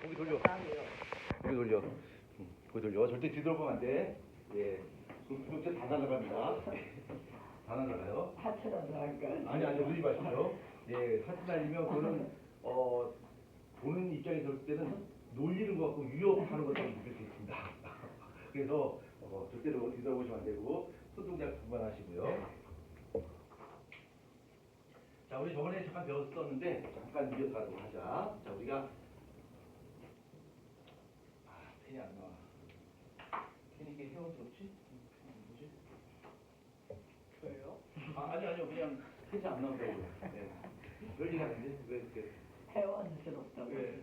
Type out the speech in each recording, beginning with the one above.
고기 돌려. 고기 돌려. 고기 돌려. 절대 뒤돌아보면 안 돼. 예. 구독자 다 날라갑니다. 다 날라가요. 하트라도 할까? 아니, 그러지 마시죠. 예, 하트 날리면 그거는, 보는 입장에서 볼 때는 놀리는 것 같고 위협하는 것처럼 느낄 수 있습니다. 그래서, 절대로 뒤돌아보시면 안 되고, 손동작 그만하시고요. 자, 우리 저번에 잠깐 배웠었는데, 잠깐 이어서 가도록 하자. 자, 우리가, 펜이 안 나와. 펜이 이게 헤어졌지? 뭐지? 저요? 아니요. 그냥 펜이 안 나온다고요. 네. 별일 아닌데? 왜 이렇게. 회원스럽다고. 네.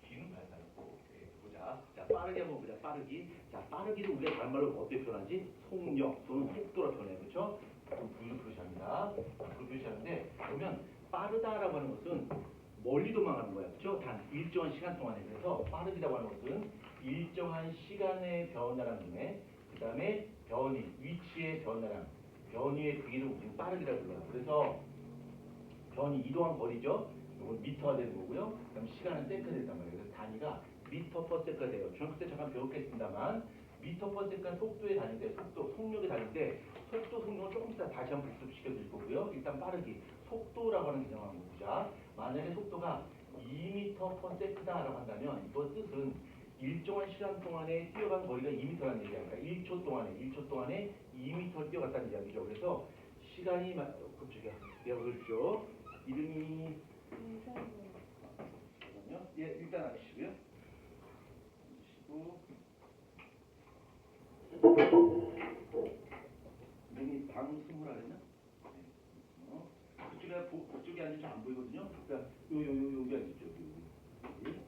귀는 밝아있고. 보자. 자, 빠르게 한번 보자. 빠르기. 자, 빠르기를 우리가 다른 말로 어떻게 표현하지? 속력 또는 속도로 표현해요. 그렇죠? V로 표시합니다. V로 표시하는데, 그러면 빠르다라고 하는 것은 멀리 도망가는 거야. 그렇죠? 단 일정한 시간 동안에. 그래서 빠르기라고 하는 것은 일정한 시간의 변화라는 의미, 그 다음에 변이, 위치의 변화랑 변이의 크기를 우리는 빠르기라고 불러요. 그래서 변이 이동한 거리죠. 이건 미터가 되는 거고요. 그다음 시간은 세컨드 된단 말이에요. 그래서 단위가 미터 퍼 세컨드 돼요. 중학교 때 잠깐 배웠겠습니다만 미터 퍼 세컨드 속도에 다닐 때, 속력에 다닐 때 속도, 속력을 조금 이따 다시 한번 복습시켜 드릴 거고요. 일단 빠르기, 속도라고 하는 개념을 한번 보자. 만약에 속도가 2m 퍼 세컨드라고 한다면 이거 뜻은 일정한 시간 동안에 뛰어간 거리가 2m라는 얘기야. 그러니까 1초 동안에 2m를 뛰어갔다는 이야기죠. 그래서 시간이 깜짝이야. 내가 그러십시오. 이름이 잠깐만요. 예, 일단 앉으시고요. 이름이 방승우라 그랬나? 네. 그쪽에 앉으면 안 보이거든요. 그러니까 여기 앉으죠. 여기.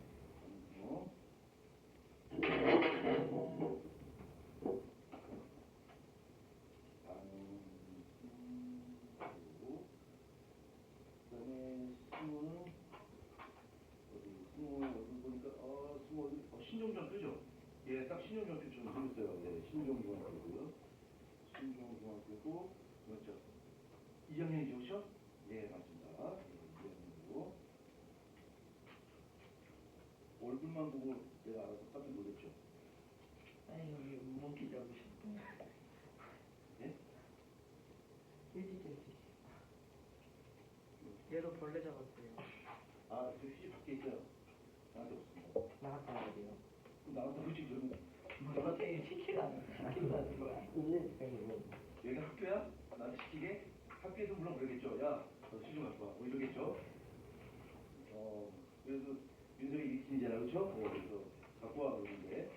신종전 뜨죠? 예, 딱 신종전표처럼 생겼어요. 예, 신종중학교고요. 신종중학교고, 맞죠? 2학년이죠, 그렇죠? 예, 맞습니다. 예, 2학년이고. 얼굴만 보고 내가 알아서 깜짝 놀랐죠? 아니 여기 모기 잡으셨고. 예? 휴지. 얘도 벌레 잡았어요. 저 휴지 밖에 있어요. 나한테 없습니다. 나갔다 와야 돼요. 그럼 나한테 휴지 그러면 뭐라고 시키라는 거야. 여기가 학교야? 나한테 시키게? 학교에서 물론 그러겠죠. 야, 너 휴지 좀 갖고 와. 뭐 이러겠죠? 그래서 윤석이 일으키는 그렇죠? 그래서 갖고 와 그러는데.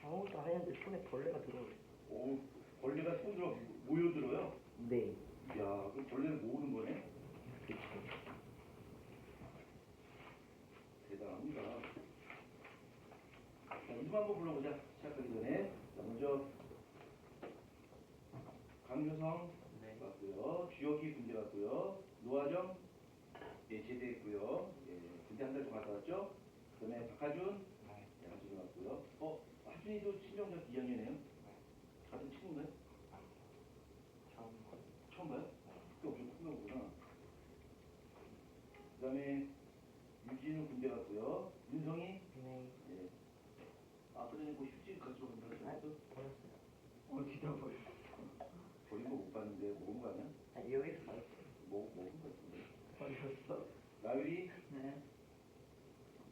아무것도 안 했는데 손에 벌레가 들어오네. 오, 벌레가 손으로 모여들어요? 네. 야, 그럼 벌레를 모으는 거네? 대단합니다. 자, 이름 한번 불러보자. 시작하기 전에. 자, 먼저 강효성 왔고요. 주혁이 군대 갔고요. 노하정 예, 제대했고요. 예, 군대 한 달 좀 갔다 왔죠? 그 다음에 박하준 예, 하준이 왔고요. 하준이도 친정전 2학년이에요? 같은 친구인가요? 처음 봐요? 그게 엄청 큰가 보구나. 그 다음에 유진은 군대 갔고요. 윤성이 네. 예. 그래 뭐 휴지 가지고 간다고 했어? 버렸어요. 어디다 버렸어? 버린 거 못 봤는데 먹은 거 아니야? 여기서 버렸어요. 먹은 거 같은데. 버렸어? 나유리, 네.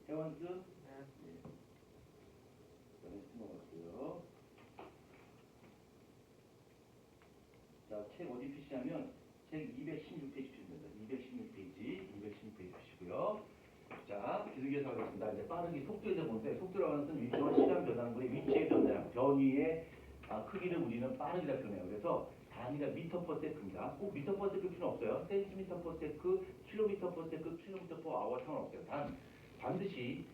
해원스, 네. 예. 그다음에 넘어갔고요. 자, 책 어디 표시하면 책 216페이지 표시됩니다. 216페이지 표시고요. 자, 계속해서 하겠습니다. 이제 빠르게 속도에 대해 보는데 속도라고 하는 것은 일정한 시간 변화는 거의 위치의 변화량, 변이의 크기를 우리는 빠르기라 표현해요. 그래서 단위가 미터 퍼 세컨드입니다. 꼭 미터 퍼 세컨드 필요 없어요. 센티미터 퍼 세컨드, 킬로미터 퍼 세컨드, 킬로미터 퍼 아워 상관없어요. 반드시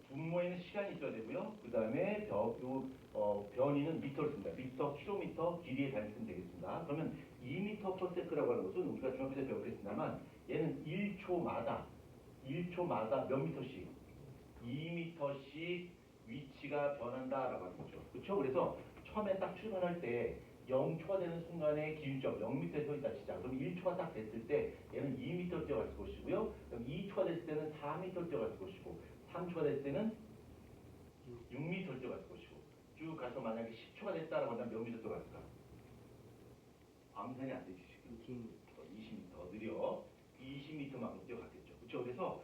분모에는 시간이 있어야 되고요. 그 다음에 변이는 미터를 씁니다. 미터, 킬로미터, 길이의 단위 쓰면 되겠습니다. 그러면 2미터 퍼 세컨드라고 하는 것은 우리가 중학교 때 배웠겠습니다만 얘는 1초마다 몇 미터씩 2미터씩 위치가 변한다라고 하는 거죠. 그렇죠? 그래서 처음에 딱 출발할 때 0초가 되는 순간에 기준점 0m에 서 있다 치자. 그럼 1초가 딱 됐을 때 얘는 2m 뛰어 뛰어갔을 것이고요. 그럼 2초가 됐을 때는 4m를 뛰어갔을 것이고 3초가 됐을 때는 6m를 뛰어갔을 것이고 쭉 가서 만약에 10초가 됐다라고 하면 몇 미터 뛰어갔을까? 암산이 안 되지 지금. 20m 느려 20m만큼 뛰어갔겠죠. 그렇죠? 그래서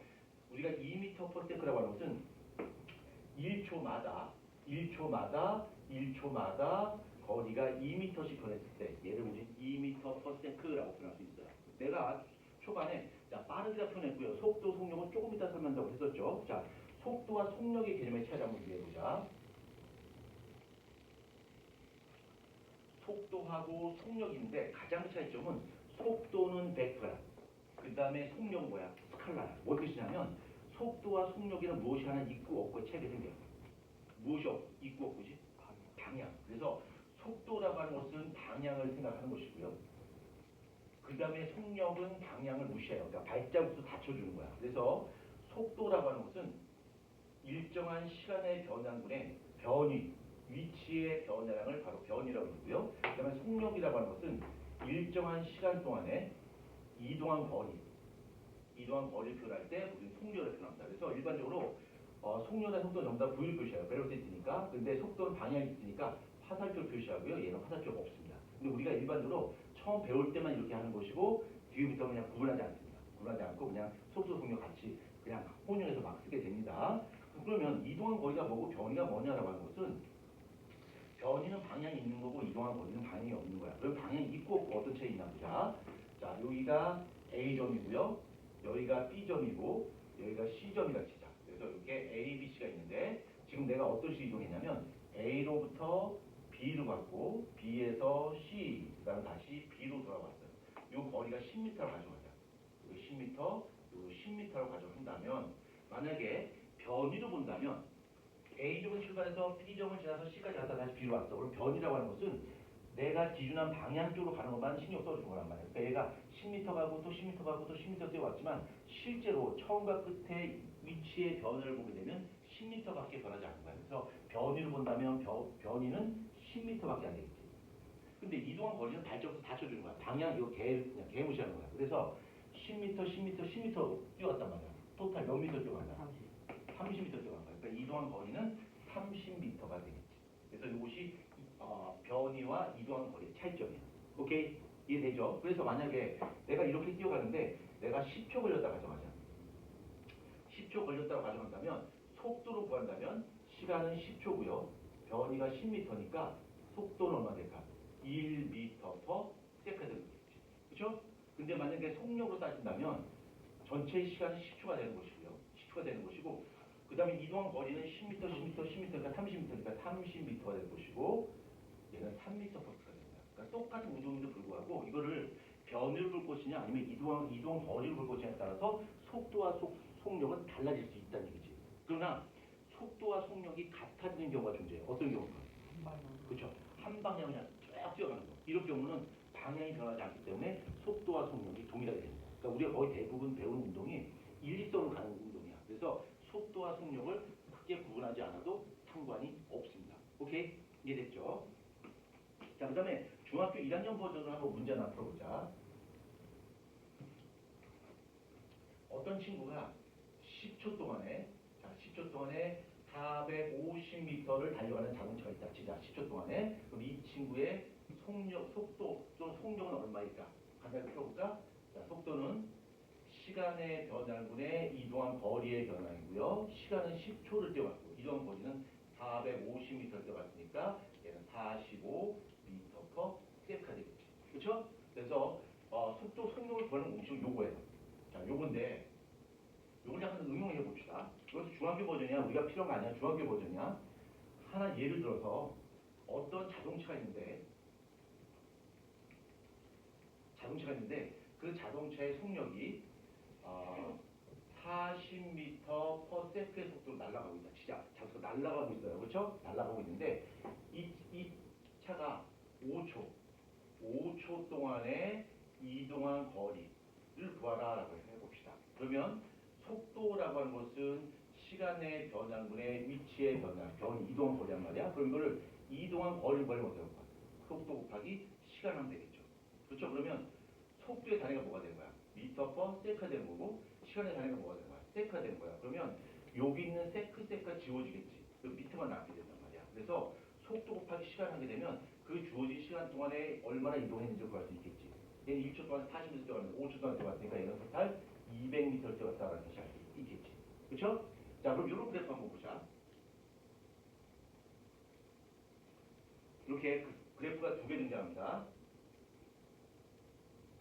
우리가 2m/s라고 하는 것은 1초마다 거리가 2m씩 변했을 때 얘를 우리 2m/s라고 표현할 수 있어요. 내가 초반에 자 빠르기라 표현했고요. 속도, 속력은 조금 이따 설명한다고 했었죠. 자 속도와 속력의 개념의 차이를 한번 이해해보자. 속도하고 속력인데 가장 차이점은 속도는 벡터야. 그 다음에 속력은 뭐야? 스칼라야. 뭘 뜻이냐면 속도와 속력에는 무엇이 하나 있고 없고 차이가 생겨요. 무엇이 있고 없고지? 방향. 그래서 속도라고 하는 것은 방향을 생각하는 것이고요. 그 다음에 속력은 방향을 무시해요. 그러니까 발자국도 받쳐주는 거야. 그래서 속도라고 하는 것은 일정한 시간의 변환분의 변위, 위치의 변화량을 바로 변이라고 부르고요. 그 다음에 속력이라고 하는 것은 일정한 시간 동안에 이동한 거리를 표현할 때 우리는 속력을 표현합니다. 그래서 일반적으로 속력과 속도 전부 다 V를 표시해요. 벨로시티니까. 근데 속도는 방향이 있으니까 화살표를 표시하고요. 얘는 화살표가 없습니다. 근데 우리가 일반적으로 처음 배울 때만 이렇게 하는 것이고 뒤부터 그냥 구분하지 않습니다. 구분하지 않고 그냥 속도, 속력 같이 그냥 혼용해서 막 쓰게 됩니다. 그러면 이동한 거리가 뭐고 변이가 뭐냐라고 하는 것은 변이는 방향이 있는 거고 이동한 거리는 방향이 없는 거야. 그럼 방향이 있고 없고 어떤 차이 있나 보자. 자, 여기가 A점이고요. 여기가 B점이고 여기가 C점이라 치자. 그래서 이렇게 A, B, C가 있는데 지금 내가 어떤 식으로 이동했냐면 A로부터 B로 갔고 B에서 C, 그 다음 다시 B로 돌아왔어요. 이 거리가 10m를 가져가자. 여기 10m, 여기 10m를 가져간다면 만약에 변이로 본다면 A점을 출발해서 B점을 지나서 C까지 갔다 다시 B로 왔어. 그럼 변이라고 하는 것은 내가 기준한 방향 쪽으로 가는 것만 신경 써주는 거란 말이야. 그러니까 얘가 10m 가고 또 10m 가고 또 10m 뛰어왔지만 실제로 처음과 끝의 위치의 변화를 보게 되면 10m밖에 변하지 않는 거야. 그래서 변이를 본다면 변이는 10m밖에 안 되겠지. 근데 이동한 거리는 발자국도 받쳐주는 거야. 방향 이거 그냥 개 무시하는 거야. 그래서 10m, 10m, 10m 뛰어왔단 말이야. 토탈 몇 미터 뛰어간다? 30m 뛰어간 거야. 그러니까 이동한 거리는 30m가 되겠지. 그래서 이것이 변이와 이동한 거리의 차이점이야. 오케이? 이해되죠? 그래서 만약에 내가 이렇게 뛰어가는데 내가 10초 걸렸다 가정하자. 10초 걸렸다고 가정한다면 속도로 구한다면 시간은 10초고요. 변이가 10m니까 속도는 얼마 될까? 1m/s가 되겠지. 그렇죠? 근데 만약에 속력으로 따진다면 전체 시간은 10초가 되는 것이고요. 10초가 되는 것이고 그 다음에 이동한 거리는 10m, 10m, 10m니까 30m니까 30m가 될 것이고 얘는 3m/s가 됩니다. 그러니까 똑같은 운동인데도 불구하고 이거를 변이를 볼 것이냐 아니면 이동 거리를 볼 것이냐에 따라서 속도와 속력은 달라질 수 있다는 얘기지. 그러나 속도와 속력이 같아지는 경우가 존재해요. 어떤 경우가? 그렇죠. 한 방향 그냥 쭉 뛰어가는 거. 이런 경우는 방향이 변하지 않기 때문에 속도와 속력이 동일하게 됩니다. 그러니까 우리가 거의 대부분 배우는 운동이 일직선으로 가는 운동이야. 그래서 속도와 속력을 크게 구분하지 않아도 상관이 없습니다. 오케이? 이해됐죠? 자, 그 다음에 중학교 1학년 버전으로 한번 문제 하나 풀어보자. 어떤 친구가 10초 동안에 450m를 달려가는 자동차가 있다 치자. 10초 동안에. 그럼 이 친구의 속도 또는 속력은 얼마일까? 간단히 풀어볼까? 자, 속도는 시간의 변화분의 이동한 거리의 변화이고요. 시간은 10초를 뛰어갔고 이동한 거리는 450m를 뛰어갔으니까 얘는 45m/s가 되겠지. 그렇죠? 그래서 속도, 속력을 구하는 공식은 요거예요. 자, 요건데 요걸 약간 응용해 봅시다. 이것도 중학교 버전이야. 우리가 필요한 거 아니야. 중학교 버전이야. 하나 예를 들어서 어떤 자동차가 있는데 그 자동차의 속력이 40m/s의 속도로 날아가고 있다. 진짜 자동차 날아가고 있어요. 그렇죠? 날아가고 있는데 이 차가 5초 동안에 이동한 거리를 구하라라고 해봅시다. 그러면 속도라고 하는 것은 시간의 변화분의 위치의 변이 이동한 거리란 말이야. 그럼 이거를 이동한 거리를 구하려면 어떻게 할까? 속도 곱하기 시간 하면 되겠죠. 그렇죠? 그러면 속도의 단위가 뭐가 되는 거야? 미터 퍼 세컨 되는 거고 시간의 단위가 뭐가 되는 거야? 세컨 되는 거야. 그러면 여기 있는 세컨 지워지겠지. 그 미터만 남게 된단 말이야. 그래서 속도 곱하기 시간 하게 되면 그 주어진 시간 동안에 얼마나 이동했는지 구할 수 있겠지. 얘는 1초 동안 40m 뛰어갔는데 5초 동안 뛰어갔으니까 얘는 토탈 200m 뛰어갔다라는 것이 알 수 있겠지. 그렇죠? 자, 그럼 이런 그래프 한번 보자. 이렇게 그래프가 두 개 등장합니다.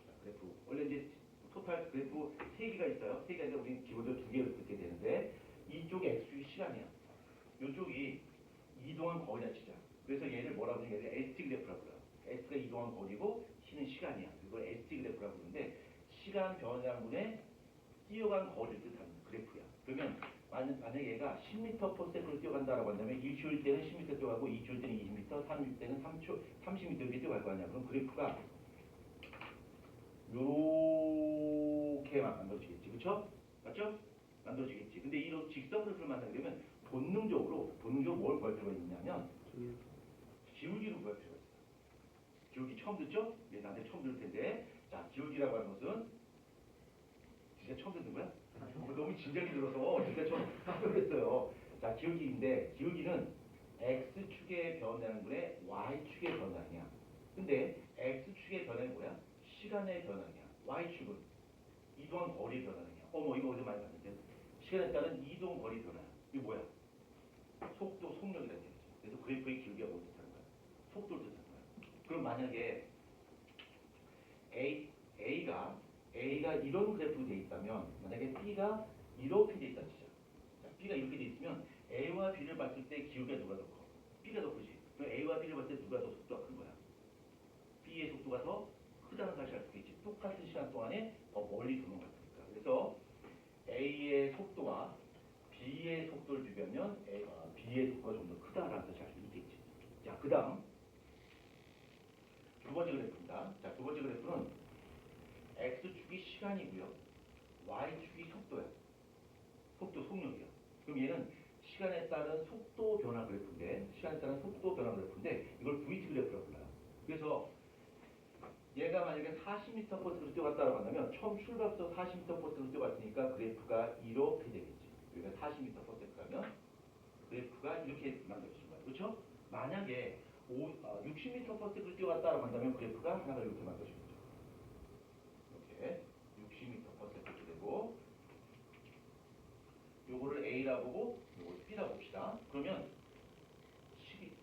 자, 그래프. 원래 이제 토탈 그래프 세 개가 있어요. 세 개가 있는데 우리는 기본적으로 두 개를 쓰게 되는데 이쪽이 x축이 시간이야. 이쪽이 이동한 거리다 치자. 그래서 얘를 뭐라고 하냐면 ST 그래프라고 그래요. S가 이동한 거리고 T는 시간이야. 이걸 ST 그래프라고 그러는데 시간 변화분의 뛰어간 거리를 뜻하는 그래프야. 그러면 만약에 얘가 10m/s로 뛰어간다라고 한다면 1초일 때는 10m 뛰어가고 2초일 때는 20m, 3초일 때는 30m 이렇게 뛰어갈 거 아니야. 그럼 그래프가 요렇게 만들어지겠지. 그쵸? 맞죠? 만들어지겠지. 근데 이런 직선 그래프를 만나게 되면 본능적으로 뭘 구할 필요가 있냐면 기울기를 구할 필요가 있어요. 기울기 처음 듣죠? 예, 나한테 처음 들을 텐데. 자, 기울기라고 하는 것은 진짜 처음 듣는 거야? 너무 진작에 들어서 진짜 처음 했어요. 자, 기울기인데 기울기는 x축의 변화량분의 y축의 변화량이야. 근데 x축의 변화량이 뭐야? 시간의 변화량이야. y축은 이동한 거리의 변화량이야. 어머, 이거 어디서 많이 봤는데? 시간에 따른 이동 거리 변화. 이게 뭐야? 속도, 속력이라는 얘기지. 그래서 그래프의 길이가 뭘 뜻하는 거야? 속도를 뜻하는 거야. 그럼 만약에 A가 이런 그래프로 돼 있다면, 만약에 B가 이렇게 돼 있다 치자. 자, B가 이렇게 돼 있으면 A와 B를 봤을 때 기울기가 누가 더 커? B가 더 크지. 그럼 A와 B를 봤을 때 누가 더 속도가 큰 거야? B의 속도가 더 크다는 사실을 알 수 있지. 똑같은 시간 동안에 더 멀리 도는 거니까. 그래서 A의 속도와 B의 속도를 비교하면 B의 속도가 좀 더 크다라는 사실을 알 수 있겠지. 자, 그 다음 두 번째 그래프입니다. 자, 두 번째 그래프는 X축이 시간이고요. Y축이 속도야. 속도, 속력이야. 그럼 얘는 시간에 따른 속도 변화 그래프인데, 이걸 VT 그래프라고 불러요. 그래서 얘가 만약에 40m/s로 뛰어갔다고 한다면 처음 출발부터 40m/s로 뛰어갔으니까 그래프가 이렇게 되겠지. 그러니까 40m/s면 그래프가 이렇게 만들어진 거야. 그렇죠? 만약에 60m/s로 뛰어갔다고 한다면 그래프가 하나가 이렇게 만들어진 거죠. 이렇게 60m/s 이렇게 되고 요거를 A라고 보고 요걸 B라고 봅시다. 그러면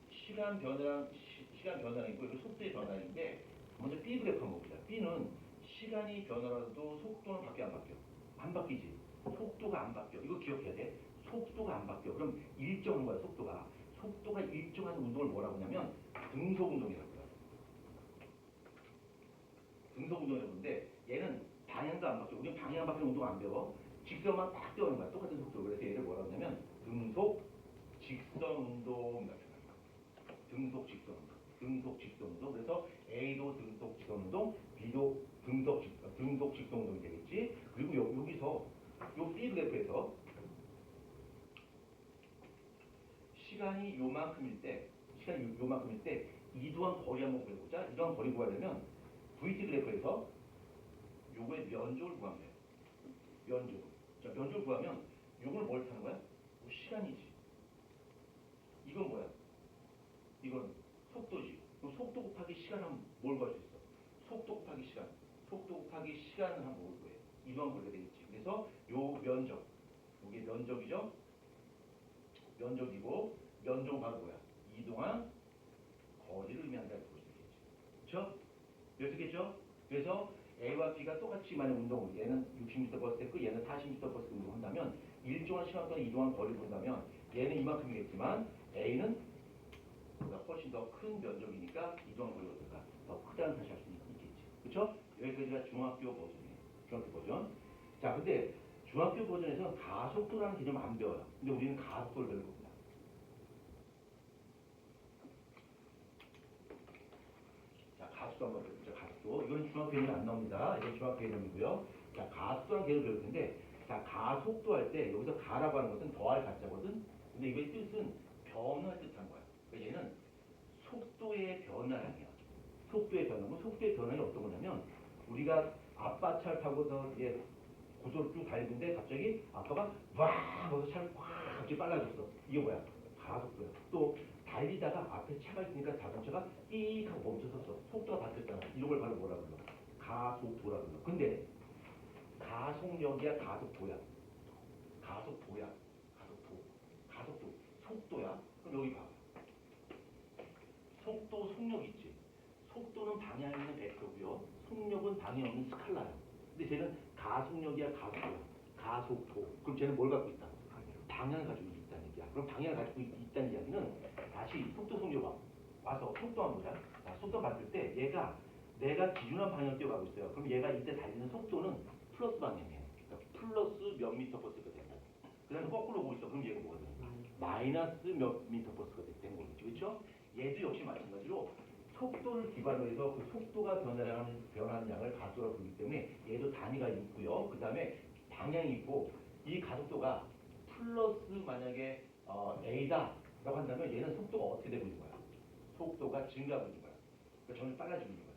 시간 변화량이고 이거 속도의 변화량인데 먼저 B 그래프 한번 봅시다. B는 시간이 변화라도 속도는 바뀌어 안 바뀌어? 안 바뀌지. 속도가 안 바뀌어. 이거 기억해야 돼. 속도가 안 바뀌어. 그럼 일정한 거야, 속도가. 속도가 일정한 운동을 뭐라고 하냐면 등속 운동이라고 해요. 등속 운동이라고 하는데 얘는 방향도 안 바뀌어. 우리는 방향 바뀌는 운동 안 배워. 직선만 딱 뛰어오는 거야. 똑같은 속도로. 그래서 얘를 뭐라고 하냐면 등속 직선 운동 같은 거. 등속 직선 운동. 그래서 A도 등속 직선 운동, B도 등속 직선 운동이 되겠지. 그리고 여기서 요 B 그래프에서 시간이 요만큼일 때 이동한 거리 한번 구해보자. 이동한 거리 구하려면 VT 그래프에서 요거의 면적을 구하면 돼요. 자, 면적을 구하면 요걸 뭘 타는 거야? 시간이지. 이건 뭐야? 이건 속도지. 그럼 속도 곱하기 시간은 뭘 구할 수 있어? 속도 곱하기 시간을 한번 뭘 구해? 이동한 거리가 되겠지. 그래서 요 면적, 이게 면적이죠? 면적이고 면적은 바로 뭐야? 이동한 거리를 의미한다 이렇게 볼 수 있겠지. 그렇죠? 이해되겠죠? 그래서 A와 B가 똑같이 만약 운동을 얘는 60m/s, 얘는 40m/s 운동한다면 일정한 시간 동안 이동한 거리를 본다면 얘는 이만큼이겠지만 A는 보다 훨씬 더 큰 면적이니까 이동한 거리가 더 크다는 사실을 알 수 있겠지. 그렇죠? 여기까지가 중학교 버전이에요. 중학교 버전. 자, 근데 중학교 버전에서는 가속도라는 개념을 안 배워요. 근데 우리는 가속도를 배울 겁니다. 자, 가속도 한번 배워보죠. 가속도. 이건 중학교 개념이 안 나옵니다. 이건 중학교 개념이고요. 자, 가속도라는 개념을 배울 텐데, 자, 가속도 할 때 여기서 가라고 하는 것은 더할 가짜거든. 근데 이거의 뜻은 변화를 뜻한 거야. 그러니까 얘는 속도의 변화량이야. 속도의 변화는 어떤 거냐면 우리가 아빠 차를 타고서 이제 고속을 쭉 달리는데 갑자기 아빠가 와 하면서 차를 확 갑자기 빨라졌어. 이게 뭐야? 가속도야. 또 달리다가 앞에 차가 있으니까 자동차가 삐익 하고 멈춰섰어. 속도가 바뀌었잖아. 이런 걸 바로 뭐라 불러? 가속도라 불러. 근데 가속력이야 가속도야? 가속도야. 가속도. 가속도. 속도야. 그럼 여기 봐. 속도, 속력 있지. 속도는 방향 있는 벡터고요. 속력은 방향 없는 스칼라야. 근데 쟤는 가속력이야 가속도야. 가속도. 그럼 쟤는 뭘 갖고 있다? 방향을 가지고 있다는 얘기야. 그럼 방향을 가지고 있다는 이야기는 다시 속도, 속력 와서 속도가 뭐야? 자, 속도 봤을 때 얘가 내가 기준한 방향을 뛰어가고 있어요. 그럼 얘가 이때 달리는 속도는 플러스 방향이에요. 그러니까 플러스 몇 미터 퍼스가 된다. 그 다음에 거꾸로 오고 있어. 그럼 얘가 뭐가 되는 거야? 마이너스 몇 미터 퍼스가 된 거겠죠. 그렇죠? 얘도 역시 마찬가지로 속도를 기반으로 해서 그 속도가 변하는 양을 가속도라고 부르기 때문에 얘도 단위가 있고요. 그 다음에 방향이 있고 이 가속도가 플러스 만약에 A다 라고 한다면 얘는 속도가 어떻게 되고 있는 거야? 속도가 증가하고 있는 거야. 그러니까 점점 빨라지고 있는 거야.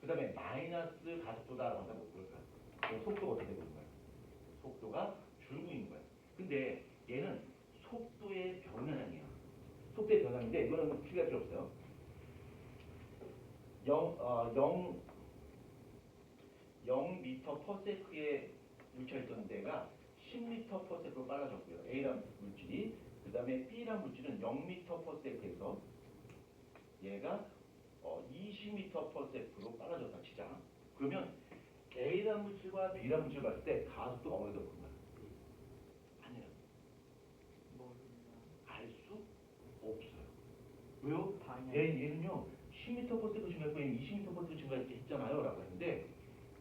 그 다음에 마이너스 가속도다라고 한다면 뭘까? 그럼 속도가 어떻게 되고 있는 거야? 속도가 줄고 있는 거야. 근데 얘는 속도의 변환이야. 속도의 변환인데 이거는 필요할 필요 없어요. 0m per sec에 묻혀있던 데가 10m per sec로 빨라졌고요. A란 물질이. 그 다음에 B란 물질은 0m per sec에서 얘가 20m per sec로 빨라졌다 치자. 그러면 A란 물질과 B란 물질을 봤을 때 가속도가 어느 정도 큰가? 아니요. 알 수 없어요. 왜요? 얘는요 10m per sec로 증가했고 얘는 20m per sec로 증가했잖아요 라고 했는데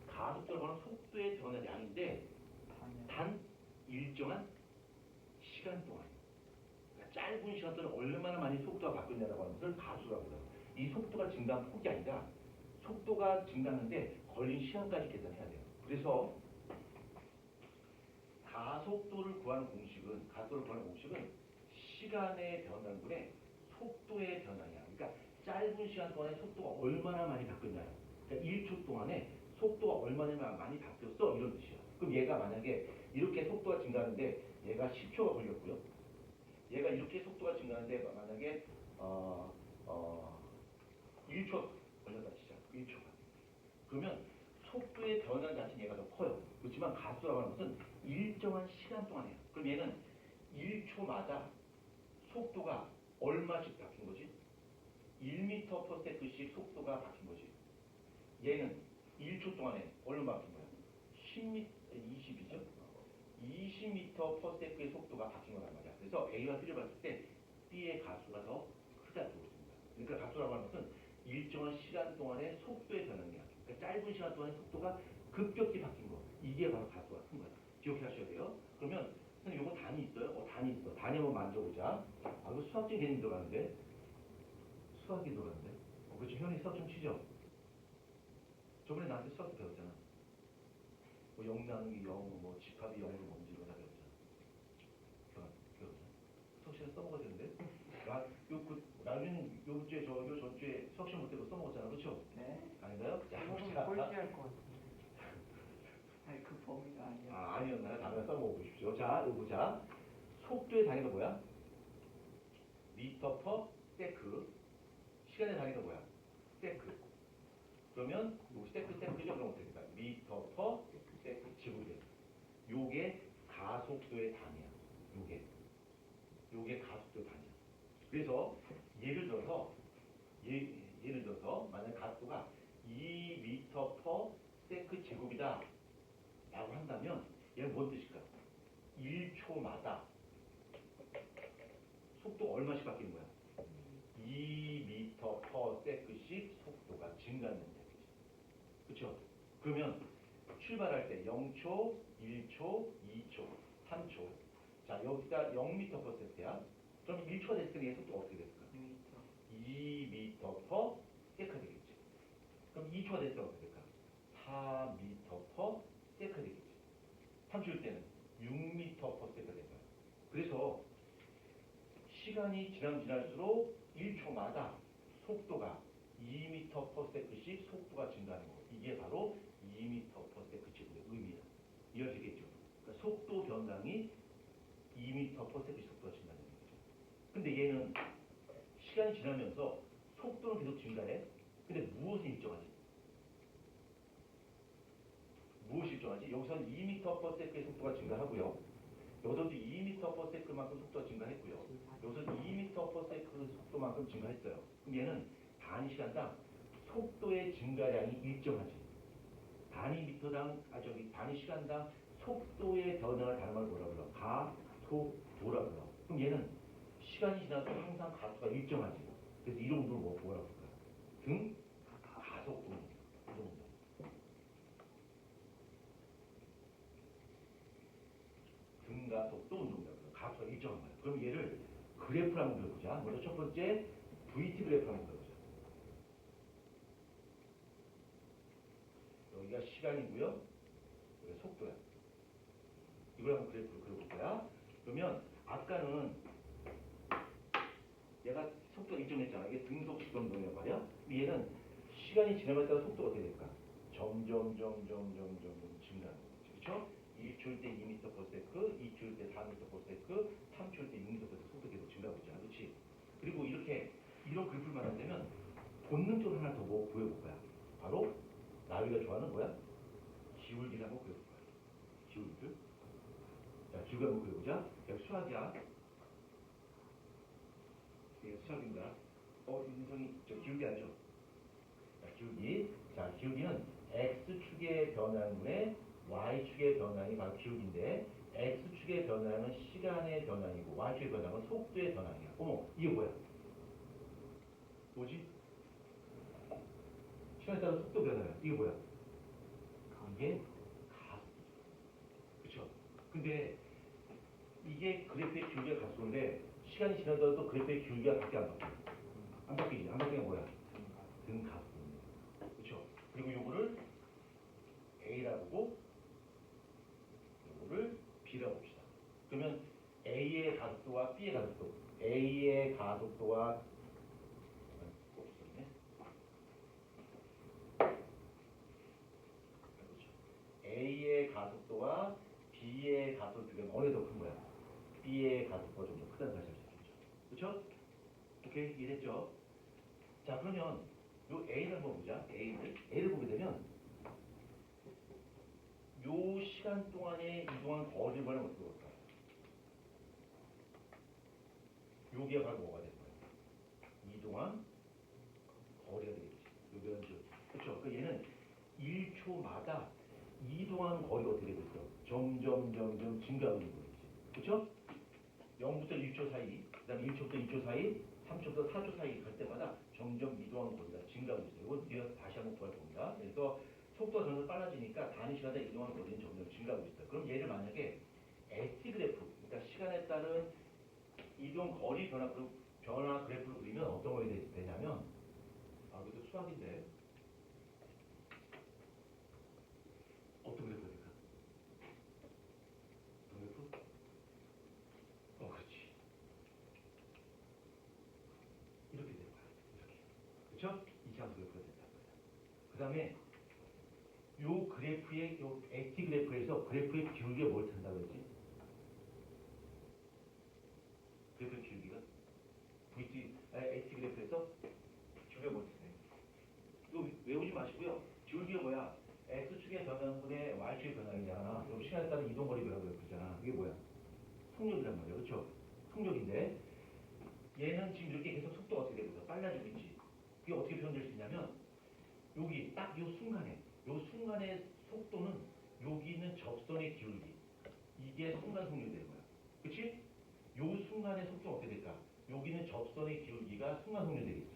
가속도라고 하는 속도의 변화량인데 단 일정한 시간 동안 그러니까 짧은 시간 동안 얼마나 많이 속도가 바뀌었냐라고 하는 것을 가속도라고 해요. 이 속도가 증가한 폭이 아니라 속도가 증가하는데 걸린 시간까지 계산해야 돼요. 그래서 가속도를 구하는 공식은 시간의 변환분의 속도의 변화냐. 그러니까 짧은 시간 동안에 속도가 얼마나 많이 바뀌었냐요. 그러니까 1초 동안에 속도가 얼마나 많이 바뀌었어 이런 뜻이야. 그럼 얘가 만약에 이렇게 속도가 증가하는데 얘가 10초가 걸렸고요. 얘가 이렇게 속도가 증가하는데 만약에 1초 걸렸다 치자. 1초가. 그러면 속도의 변화 자체는 얘가 더 커요. 그렇지만 가속도라고 하는 것은 일정한 시간 동안이에요. 그럼 얘는 1초마다 속도가 얼마씩 바뀐 거지? 1m per sec씩 속도가 바뀐 거지. 얘는 1초 동안에 얼마 바뀐 거야? 10m, 20이죠? 20m per sec의 속도가 바뀐 거란 말이야. 그래서 A와 B를 봤을 때 B의 가수가 더 크다고 보겠습니다. 그러니까 가수라고 하는 것은 일정한 시간 동안의 속도의 변화이야. 그러니까 짧은 시간 동안의 속도가 급격히 바뀐 거. 이게 바로 가수가 큰 거야. 기억하셔야 돼요. 그러면 선생님 요거 단위 있어요? 단위 있어. 단위 한번 만져보자. 아, 이거 수학적 개념이 들어가는데? 수학이 들어가는데? 그렇죠. 현이 수학 좀 치죠? 저번에 나한테 수학도 배웠잖아. 뭐 0 나누기 0, 뭐 집합이 0으로 뭔지 이거 다 배웠잖아. 배웠잖아. 수학 시간 써먹어야 되는데? 나중에 요 주에 요 전주에 수학 시험 볼 때도 써먹었잖아. 그렇죠? 네. 아닌가요? 꼴찌할 것 같아. 아니 그 범위가 아니야. 아, 아니었나요? 다음에 써먹어 보십시오. 자, 이거 보자. 속도의 단위가 뭐야? 미터 퍼 세크. 시간의 단위가 뭐야? 세크. 그러면 요 세크죠? 그럼 어떻게 될까요? 미터 퍼 세크 지구대. 요게 가속도의 단위야. 요게 가속도의 단위야. 그래서 예를 들어서 만약 가속도가 2m 퍼 세크 제곱이다 라고 한다면 얘는 뭔 뜻일까? 1초마다 속도가 얼마씩 바뀌는 거야? 2m per sec씩 속도가 증가한다는 얘기지. 그렇죠? 그러면 출발할 때 0초, 1초, 2초, 3초. 자, 여기다 0m per sec야. 그럼 1초가 됐을 때 얘 속도가 어떻게 됐을까? 2m per sec가 되겠지. 그럼 2초가 됐을 때 어떻게 될까? 4m per sec가 되겠지. 3초일 때는 6m per sec가 될 거야. 그래서 시간이 지날수록 1초마다 속도가 2m per sec씩 속도가 증가하는 거. 이게 바로 2m/s의 의미야. 이해하시겠죠? 그러니까 속도 변당이 2m/s의 속도가 증가하는 거죠. 근데 얘는 시간이 지나면서 속도는 계속 증가해. 근데 무엇이 일정하지? 무엇이 일정하지? 여기서는 2m/s의 속도가 증가하고요. 여기서도 2m/s만큼 속도가 증가했고요. 여기서 2m/s 속도만큼 증가했어요. 그럼 얘는 단위 시간당 속도의 증가량이 일정하지. 단위 시간당 속도의 변화를 다른 말로 뭐라 불러? 가속도라 불러. 그럼 얘는 시간이 지나도 항상 가속도가 일정하지. 그래서 이런 운동을 뭐라 부를까? 가속도. 등가속도 운동이라고 해요. 가속도가 일정한 거야. 그럼 얘를 그래프로 한번 그려보자. 먼저 첫 번째 VT 그래프 한번 그려보자. 여기가 시간이고요. 여기가 속도야. 이걸 한번 그래프로 그려볼 거야. 그러면 아까는 얘가 속도가 일정했잖아. 이게 등속식 운동이란 말이야. 근데 얘는 시간이 지나면 따라 속도가 어떻게 될까? 점점 증가하는 거지. 그렇죠? 1초일 때 2m/s, 2초일 때 4m/s, 3초일 때 6m/s 속도 계속 증가하고 있잖아. 그렇지? 그리고 이렇게 이런 그래프를 만들려면 본능적으로 하나 더 뭐 보여볼 거야. 바로 나위가 좋아하는 뭐야? 기울기를 한번 그려볼 거야. 기울기를. 자, 기울기 한번 그려보자. 여기 수학이야. 이게 수학입니다. 윤성이 저 기울기 알죠? 자, 기울기. 자, 기울기는 x축의 변화분의 y축의 변화량이 바로 기울기인데 x축의 변화량은 시간의 변화이고 y축의 변화량은 속도의 변화량이야. 어머, 이게 뭐야? 뭐지? 시간에 따라 속도 변화야. 이게 뭐야? 이게 가속도. 그쵸? 근데 이게 그래프의 기울기가 가속도인데 시간이 지나더라도 그래프의 기울기가 바뀌어 안 바뀌어? 안 바뀌지. 안 바뀌는 게 뭐야? 등가속도입니다. 그쵸? 그리고 요거를 A라고 보고 요거를 B라고 봅시다. 그러면 A의 가속도와 B의 가속도, A의 가속도와 A의 가속도와 B의 가속도 비교하면 어느 게 더 큰 거야? B의 가속도가 좀 더 크다는 사실을 수 있겠죠. 그렇죠? 오케이, 이해됐죠? 자, 그러면 요 A를 한번 보자. A를 보게 되면 요 시간 동안에 이동한 거리를 말하면 어떻게 볼까? 요게 바로 뭐가 될 거야? 이동한 거리가 되겠지. 요 면적. 그렇죠? 그러니까 얘는 1초마다 이동한 거리가 어떻게 되고 있어? 점점 증가하고 있는 거겠지. 그렇죠? 0부터 1초 사이, 그 다음에 1초부터 2초 사이, 3초부터 4초 사이 갈 때마다 점점 이동한 거리가 증가하고 있어요. 이건 뒤에 다시 한번 구할 겁니다. 그래서 속도가 점점 빨라지니까 단위 시간에 이동한 거리는 점점 증가하고 있어요. 그럼 얘를 만약에 ST 그래프, 그러니까 시간에 따른 이동 거리 변화 그래프를 그리면 어떤 거에 되냐면, 이것도 수학인데, 어떤 그래프가 될까? 어떤 그래프? 그렇지. 이렇게 될 거야. 이렇게. 그렇죠? 이차함수 그래프가 된다는 거야. 그 다음에 요 그래프의 요 ST 그래프에서 그래프의 기울기가 뭘 탄다고 했지? 그래프의 기울기가 ST 그래프에서 기울기가 뭘 타네? 이거 외우지 마시고요. 기울기가 뭐야? X축의 변화분의 Y축의 변화량이잖아. 그럼 시간에 따른 이동거리 변화라고 그러잖아. 이게 뭐야? 속력이란 말이야. 그렇죠? 속력인데 얘는 지금 이렇게 계속 속도가 어떻게 되고 있어? 빨라지고 있지. 그게 어떻게 표현될 수 있냐면 여기 딱 요 순간의 속도는 여기 있는 접선의 기울기. 이게 순간 속력이 되는 거야. 그치? 요 순간의 속도는 어떻게 될까? 여기 있는 접선의 기울기가 순간 속력이 되겠지.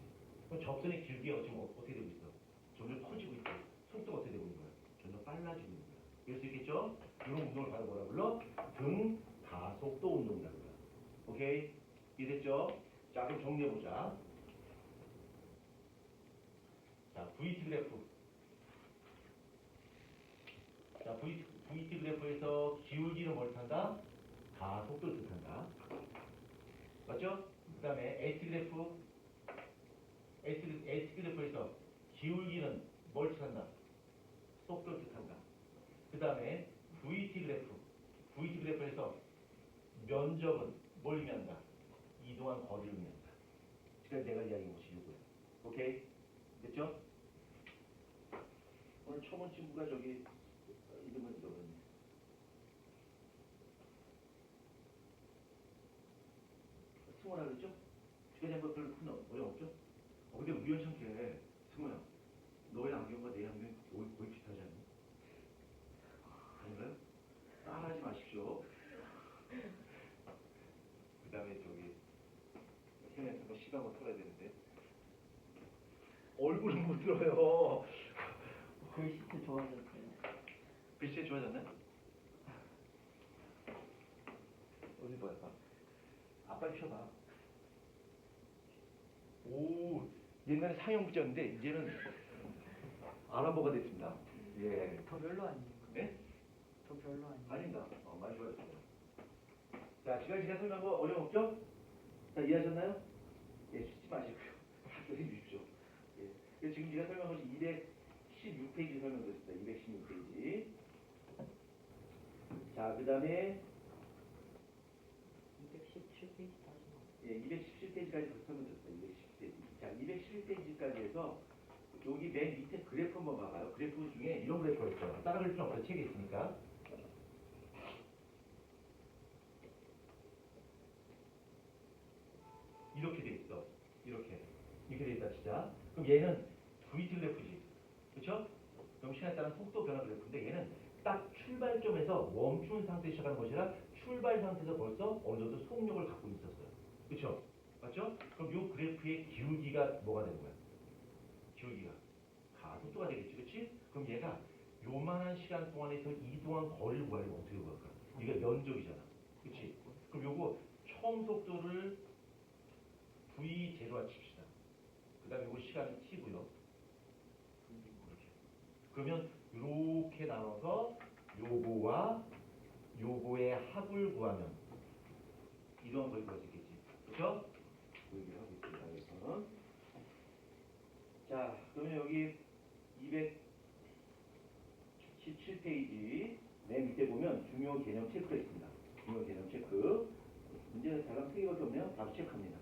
그럼 접선의 기울기가 지금 어떻게 되고 있어? 점점 커지고 있어. 속도가 어떻게 되고 있는 거야? 점점 빨라지고 있는 거야. 이럴 수 있겠죠? 이런 운동을 바로 뭐라 불러? 등가속도 운동이라고 불러. 오케이? 이해됐죠? 자, 그럼 정리해보자. 자, VT 그래프. 자, VT 그래프에서 기울기는 뭘 탄다? 가속도를 뜻한다. 맞죠? 그 다음에 S 그래프에서 기울기는 뭘 뜻한다? 속도를 뜻한다. 그 다음에 VT 그래프. VT 그래프에서 면적은 뭘 의미한다? 이동한 거리를 의미한다. 지금 내가 이야기한 것이 이거예요. 오케이? 됐죠? 오늘 초본 친구가 저기 이름을 잃어버렸네. 승호라 그랬죠? 지금 한번 별로 큰 어려움 없죠? 근데 우연찮게 승호야, 너의 안경과 내 안경이 거의 비슷하지 않니? 아닌가요? 따라하지 마십시오. 그 다음에 저기 형한테 한번 시간 한번 털어야 되는데 얼굴은 못 들어요. 글씨체 좋아졌어요. 글씨 좋아졌나? 어디 봐야 아빠 펴봐. 오, 옛날에 상형 붙였는데 이제는 아랍어가 됐습니다. 예. 더 별로 아니에요. 네? 더 별로 아니에요. 아닙니다. 많이 좋아졌어요. 자, 지금 제가 설명한 거 어려움 없죠? 자, 이해하셨나요? 예, 쉬지 마시고요. 답변해 주십시오. 예. 그래서 지금 제가 설명한 것이 216페이지 설명드렸습니다. 216페이지. 자, 그 다음에 217페이지 다시 나와요. 예, 217페이지까지 설명드렸어요. 217페이지. 자, 211페이지까지 해서 여기 맨 밑에 그래프 한번 봐봐요. 그래프 중에 이런 그래프가 있어요. 따라갈 필요 없어요. 책에 있으니까. 이렇게 돼 있어. 이렇게 돼 있다 진짜. 그럼 얘는 VT 그래프지. 그렇죠? 그럼 시간에 따른 속도 변화 그래프인데 얘는 딱 출발점에서 멈춘 상태에서 시작하는 것이라 출발 상태에서 벌써 어느 정도 속력을 갖고 있었어요. 그렇죠? 맞죠? 그럼 이 그래프의 기울기가 뭐가 되는 거야? 기울기가 가속도가 되겠지. 그렇지? 그럼 얘가 요만한 시간 동안에서 이동한 거리를 구하려면 어떻게 구할까? 이게 면적이잖아. 그렇지? 그럼 요거 처음 속도를 V0로 칩시다. 그 다음에 요거 시간은 T고요. 이렇게. 그러면 이렇게 나눠서 요거와 요거의 합을 구하면 이동한 거리 구할 수 있겠지. 그렇죠? 그 얘기를 하고 있습니다. 여기서는. 자, 그러면 여기 217페이지 맨 밑에 보면 중요 개념 체크가 있습니다. 중요 개념 체크. 문제는 대강 3개밖에 없네요. 바로 체크합니다.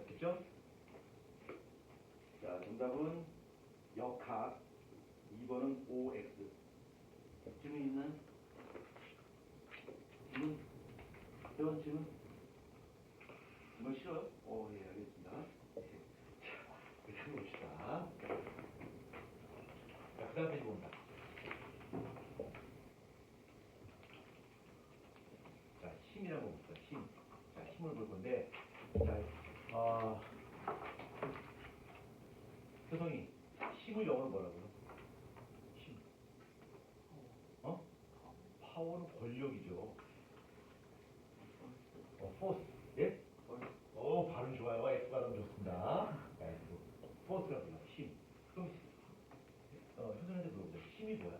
됐죠? 자, 정답은 역학. 2번은 OX. 질문 있나요? 질문? 회원 질문? 정말 싫어요? 예, 알겠습니다. 자, 그다음 봅시다. 자, 그 다음 페이지 봅니다. 자, 힘이라고 봅시다. 힘. 자, 힘을 볼 건데, 자, 효성이 힘을 영어로 뭐라고요? 힘. 파워는 권력이죠. 포스. 예? 발음 좋아요. F 발음 좋습니다. F. 포스라고 해요. 힘. 그럼 효성한테 물어보자. 힘이 뭐야?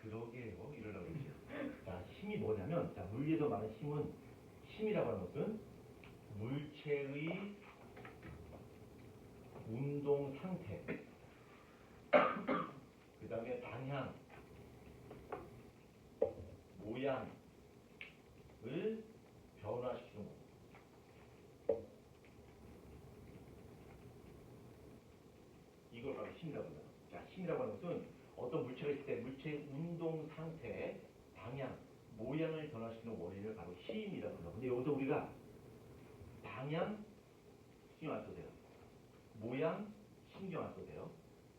그러게요. 이러려고 그러죠. 자, 힘이 뭐냐면, 자, 물리에서 말하는 힘이라고 하는 것은 물체의 운동 상태, 그 다음에 방향, 모양을 변화시키는 거고. 이걸 바로 힘이라고 해요. 자, 힘이라고 하는 것은 어떤 물체가 있을 때 물체의 운동 상태, 방향, 모양을 변화시키는 원인을 바로 힘이라고 해요. 근데 여기서 우리가 방향 신경 안 써도 돼요. 모양 신경 안 써도 돼요.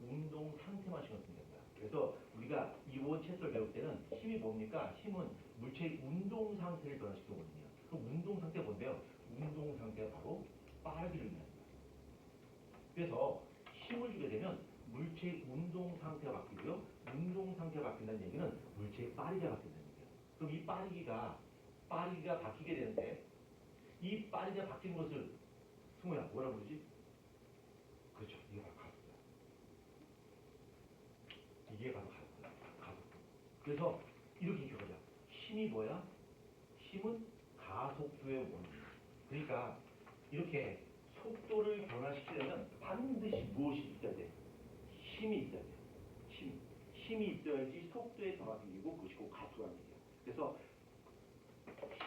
운동 상태만 신경 쓰면 됩니다. 그래서 우리가 이원 체스를 배울 때는 힘이 뭡니까? 힘은 물체의 운동 상태를 변화시키는 원인이에요. 그럼 운동 상태가 뭔데요? 운동 상태가 바로 빠르기를 의미합니다. 그래서 힘을 주게 되면 물체의 운동 상태가 바뀌고요. 운동 상태가 바뀐다는 얘기는 물체의 빠르기가 바뀐다는 얘기예요. 그럼 이 빠르기가 바뀌게 되는데 이 빠르게 바뀐 것을 승우야 뭐라 부르지? 그렇죠. 이게 바로 가속도야. 이게 바로 가속도야. 가속도. 그래서 이렇게 기억하자. 힘이 뭐야? 힘은 가속도의 원인이야. 그러니까 이렇게 속도를 변화시키려면 반드시 무엇이 있어야 돼? 힘이 있어야 돼. 힘이 있어야지 속도의 변화가 생기고 그것이 곧 가속도라는 얘기야. 그래서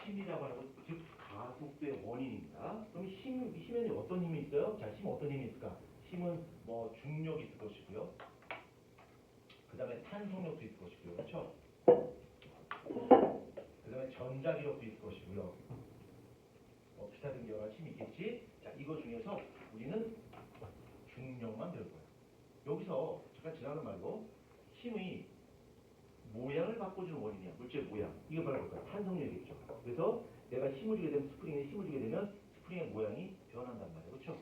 힘이라고 하는 것, 즉 가속도의 원인입니다. 그럼 힘에는 어떤 힘이 있어요? 자, 힘은 어떤 힘이 있을까? 힘은 뭐 중력이 있을 것이고요. 그 다음에 탄속력도 있을 것이고요. 그렇죠? 그 다음에 전자기력도 있을 것이고요. 기타 등여러 힘이 있겠지? 자, 이거 중에서 우리는 중력만 배울 거야. 여기서 잠깐 지나가는 말고 힘의 모양을 바꿔주는 원인이야. 물체의 모양. 이거 바로 볼까요? 탄성력이겠죠. 그래서 내가 힘을 주게 되면 스프링에 힘을 주게 되면 스프링의 모양이 변한단 말이야. 그렇죠?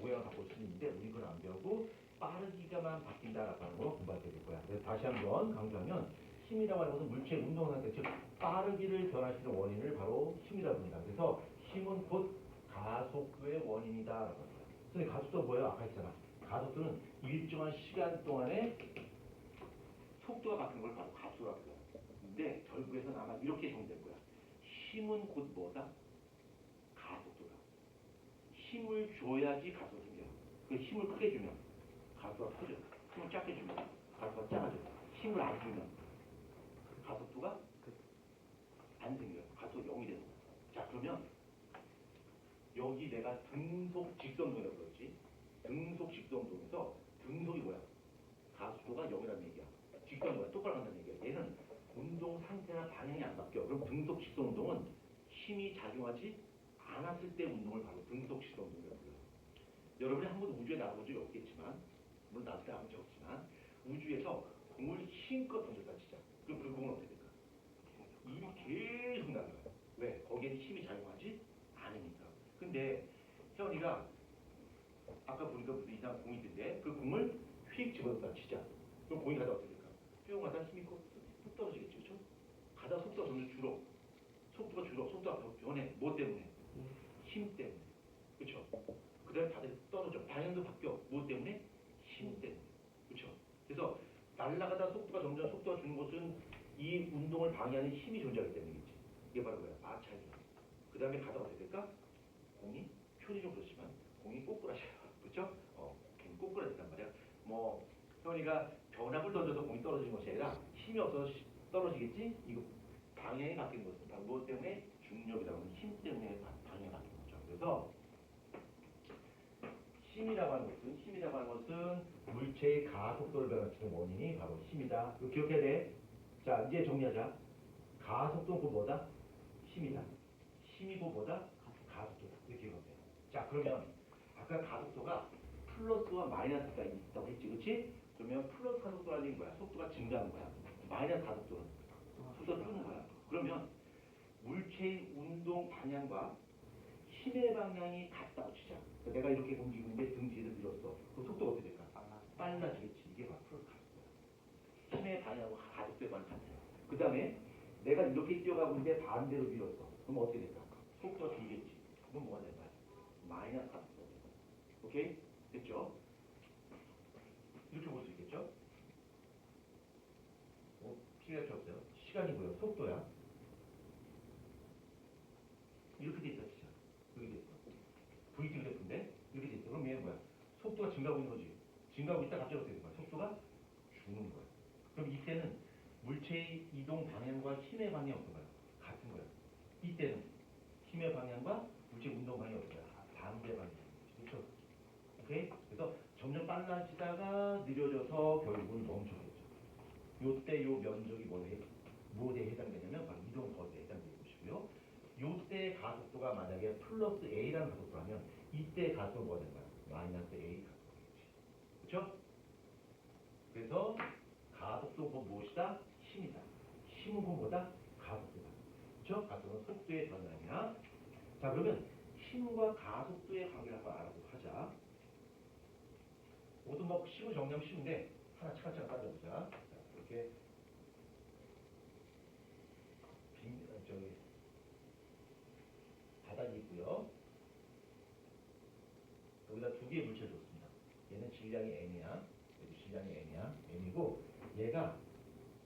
모양을 바꿀 수 있는데 우리 그걸 안 배우고 빠르기가만 바뀐다라고 하는 거 공부할 때 될 거야. 그래서 다시 한번 강조하면 힘이라고 하는 것은 물체의 운동 상태, 즉 빠르기를 변화시키는 원인을 바로 힘이라고 합니다. 그래서 힘은 곧 가속도의 원인이다라고 합니다. 근데 가속도가 뭐예요? 아까 했잖아. 가속도는 일정한 시간 동안에 속도가 바뀌는 걸 바로 가속도라고 해요. 근데 결국에는 아마 이렇게 정리될 거야. 힘은 곧 뭐다? 가속도다. 힘을 줘야지 가속도가 생겨요. 그 힘을 크게 주면 가속도가 커져. 힘을 작게 주면 가속도가 작아져. 힘을 안 주면 가속도가 안 생겨요. 가속도 0이 되는 거야. 자, 그러면 여기 내가 등속 직선동이라고 그랬지. 등속 직선동에서 등속이 뭐야? 가속도가 0이라는 얘기야. 직선이 뭐야? 똑바로 간다는 얘기야. 얘는 운동 상태나 방향이 안 바뀌어. 그럼 등속 직선 운동은 힘이 작용하지 않았을 때 운동을 바로 등속 직선 운동이라고 해요. 여러분이 한 번도 우주에 나가본 적이 없겠지만, 물론 나도 나가본 적 없지만, 우주에서 공을 힘껏 던졌다 치자. 그럼 그 공은 어떻게 될까? 입이 계속 날아가요. 왜? 거기에는 힘이 작용하지 않으니까. 근데 혜원이가 아까 보니까 무슨 이상한 공이 있던데 그 공을 휙 집어넣다 치자. 그럼 공이 가다 어떻게 될까? 뿅 가다 힘이 꼭 떨어지겠지. 그렇죠? 가다 속도가 점점 줄어. 속도가 줄어. 속도가 변해. 뭐 때문에? 힘 때문에. 그렇죠? 그 다음에 다들 떨어져. 방향도 바뀌어. 뭐 때문에? 힘 때문에. 그렇죠? 그래서 날아가다 속도가 점점 속도가 주는 것은 이 운동을 방해하는 힘이 존재하기 때문이겠지. 이게 바로 뭐야? 마찰이야. 그 다음에 가다 어떻게 될까? 공이 표현이 좀 그렇지만 공이 꼬꾸라져요. 그렇죠? 공이 꼬꾸라진단 말이야. 뭐 혜원이가 변압을 던져서 공이 떨어지는 것이 아니라 힘이 없어서 떨어지겠지? 이거 방향이 바뀌는 것은 바로 무엇 때문에? 중력이라고 하는 힘 때문에 방향이 바뀌는 거죠. 그래서 힘이라고 하는 것은 물체의 가속도를 변화시키는 원인이 바로 힘이다. 이거 기억해야 돼. 자, 이제 정리하자. 가속도는 곧 뭐다? 힘이다. 힘이 곧 뭐다? 가속도다. 이렇게 기억하면 돼요. 자, 그러면 아까 가속도가 플러스와 마이너스가 있다고 했지, 그렇지? 그러면 플러스 가속도라는 얘기는 뭐야? 속도가 증가하는 거야. 마이너스 가속도는 속도가 줄는 거야. 그러면 물체의 운동 방향과 힘의 방향이 같다고 치자. 내가 이렇게 움직이는데 등 뒤를 밀었어. 그 속도가 어떻게 될까? 빨라지겠지. 이게 바로 플러스 가속도야. 힘의 방향하고 가속도의 방향이 같아요. 그 다음에 내가 이렇게 뛰어가고 있는데 반대로 밀었어. 그럼 어떻게 될까? 속도가 줄겠지. 그럼 뭐가 될까요? 마이너스 가속도가 될까요? 오케이? 됐죠? 이렇게 볼 수 있겠죠? 필요할 필요 없어요. 시간이 뭐야? 속도야. 이렇게 돼 있다 진짜. 이렇게 돼 있어. Vt 그래프인데 이렇게 돼 있어. 그럼 얘는 뭐야? 속도가 증가하고 있는 거지. 증가하고 있다 갑자기 어떻게 된 거야? 속도가 주는 거야. 그럼 이때는 물체의 이동 방향과 힘의 방향이 어떤 거야? 같은 거야. 이때는 힘의 방향과 물체의 운동 방향이 어떤 거야? 반대 방향인 거지. 그렇죠? 오케이? 그래서 점점 빨라지다가 느려져서 결국은 멈춰겠죠. 요때 요 면적이 뭐에 해당되냐면 바로 이동 거리에 해당되는 것이고요. 요때 가속도가 만약에 플러스 a라는 가속도라면 이때 가속도는 뭐가 되는 거야? 마이너스 a 가속도겠지. 그렇죠? 그래서 가속도 곧 무엇이다? 힘이다. 힘은 곧 뭐다? 가속도다. 그렇죠? 가속도는 속도의 변화냐. 자, 그러면 힘과 가속도의 관계를 한번 알아보도록 하자. 모두 뭐 힘을 정리하면 쉬운데 하나 차근차근 따져보자. 자, 이렇게 바닥이 있고요. 두 개의 물체를 줬습니다. 얘는 질량이 m이야. 얘도 질량이 m이야. m이고 얘가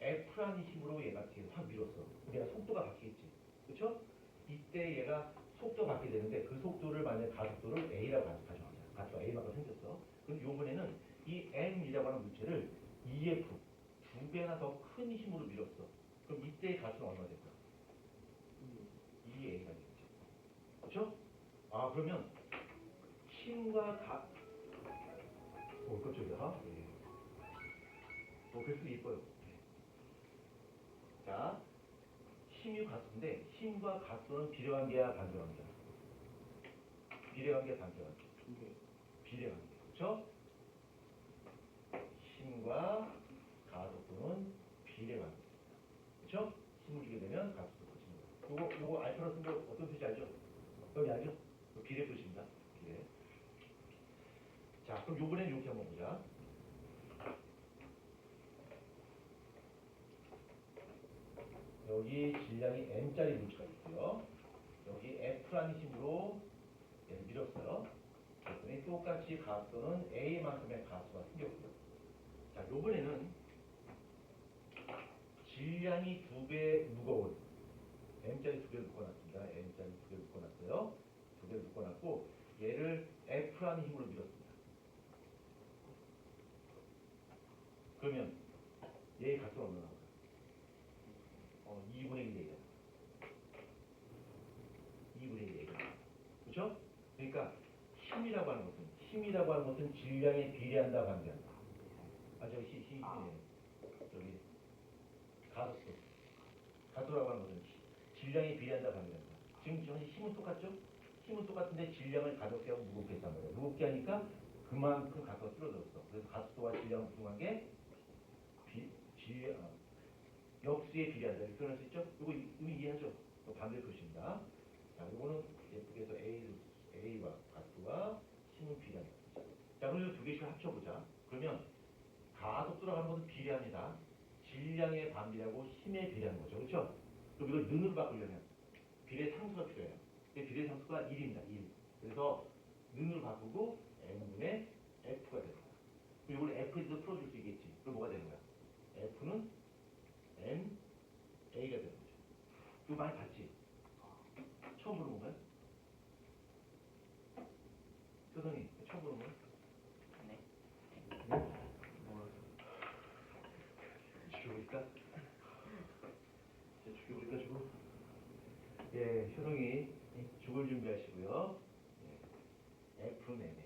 F라는 힘으로 얘가 뒤에서 확 밀었어. 얘가 속도가 바뀌겠지. 그렇죠? 이때 얘가 속도가 바뀌게 되는데 그 속도를 만약 가속도를 A라고 가정하자. 가속도가 A만큼 생겼어. 그럼 요번에는 이 M이라고 하는 물체를 EF 두 배나 더 큰 힘으로 밀었어. 그럼 이때의 가속은 얼마나 될까? 2A가 되겠지. 그렇죠? 아 그러면 힘과 깜짝이야. 글쓰기 이뻐요. 자, 힘이 가속인데 힘과 가속은 비례관계야 반대관계야? 비례관계야 반대관계? 비례관계. 그렇죠? 힘과 가속도는 비례관계. 그렇죠? 힘을 주게 되면 가속도 커지는 거예요. 요거 알파로 쓴 거 어떤 뜻인지 알죠? 여기 알죠? 비례 뜻입니다. 비례. 자, 그럼 요번엔 이렇게 한번 보자. 여기 질량이 m짜리 물체가 있고요. 여기 F라는 힘으로 얘를 밀었어요. 그랬더니 똑같이 가속도는 A만큼의 가속가 생겼고요. 자, 요번에는 질량이 두 배 무거운 m짜리 두 개 묶어놨습니다. m짜리 두 개 묶어놨어요. 두 개 묶어놨고 얘를 F라는 힘으로 밀었습니다. 그러면 얘의 가속은 얼마나 나올까요? 2분의 1 얘기야. 2분의 1 얘기야. 그렇죠? 그러니까 힘이라고 하는 것은 질량에 비례한다 반대한다. 저기 저기 가속도라고 하는 것은 질량에 비례한다 반대한다. 지금 힘은 똑같죠? 힘은 똑같은데 질량을 가볍게 하고 무겁게 했단 말이야. 무겁게 하니까 그만큼 가속도가 줄어들었어. 그래서 가속도와 질량을 중요한 게 역수에 비례한다. 이렇게 표현할 수 있죠? 이거 이해하죠? 반대 표시입니다. 자, 이거는 예쁘게 해서 A와 가속도와 힘을 비례한다. 자, 그럼 이 두 개씩 합쳐보자. 그러면 가속도라고 하는 것은 비례합니다. 질량에 반비례하고 힘에 비례하는 거죠. 그렇죠? 그럼 이걸 는으로 바꾸려면 비례 상수가 필요해요. 비례 상수가 1입니다. 1. 그래서 는으로 바꾸고 n분의 f가 됩니다. 그럼 이걸 f에서 풀어줄 수 있겠지. 그럼 뭐가 되는 거야? f는 n a가 되는 거죠. 이거 많이 봤지? 처음 보는 건가요? 교선이 처음 보는 거예요? 네. 네? 죽여볼까? 죽여볼까 죽어? 예, 효성이 죽을 준비하시고요. 예, F는 NA.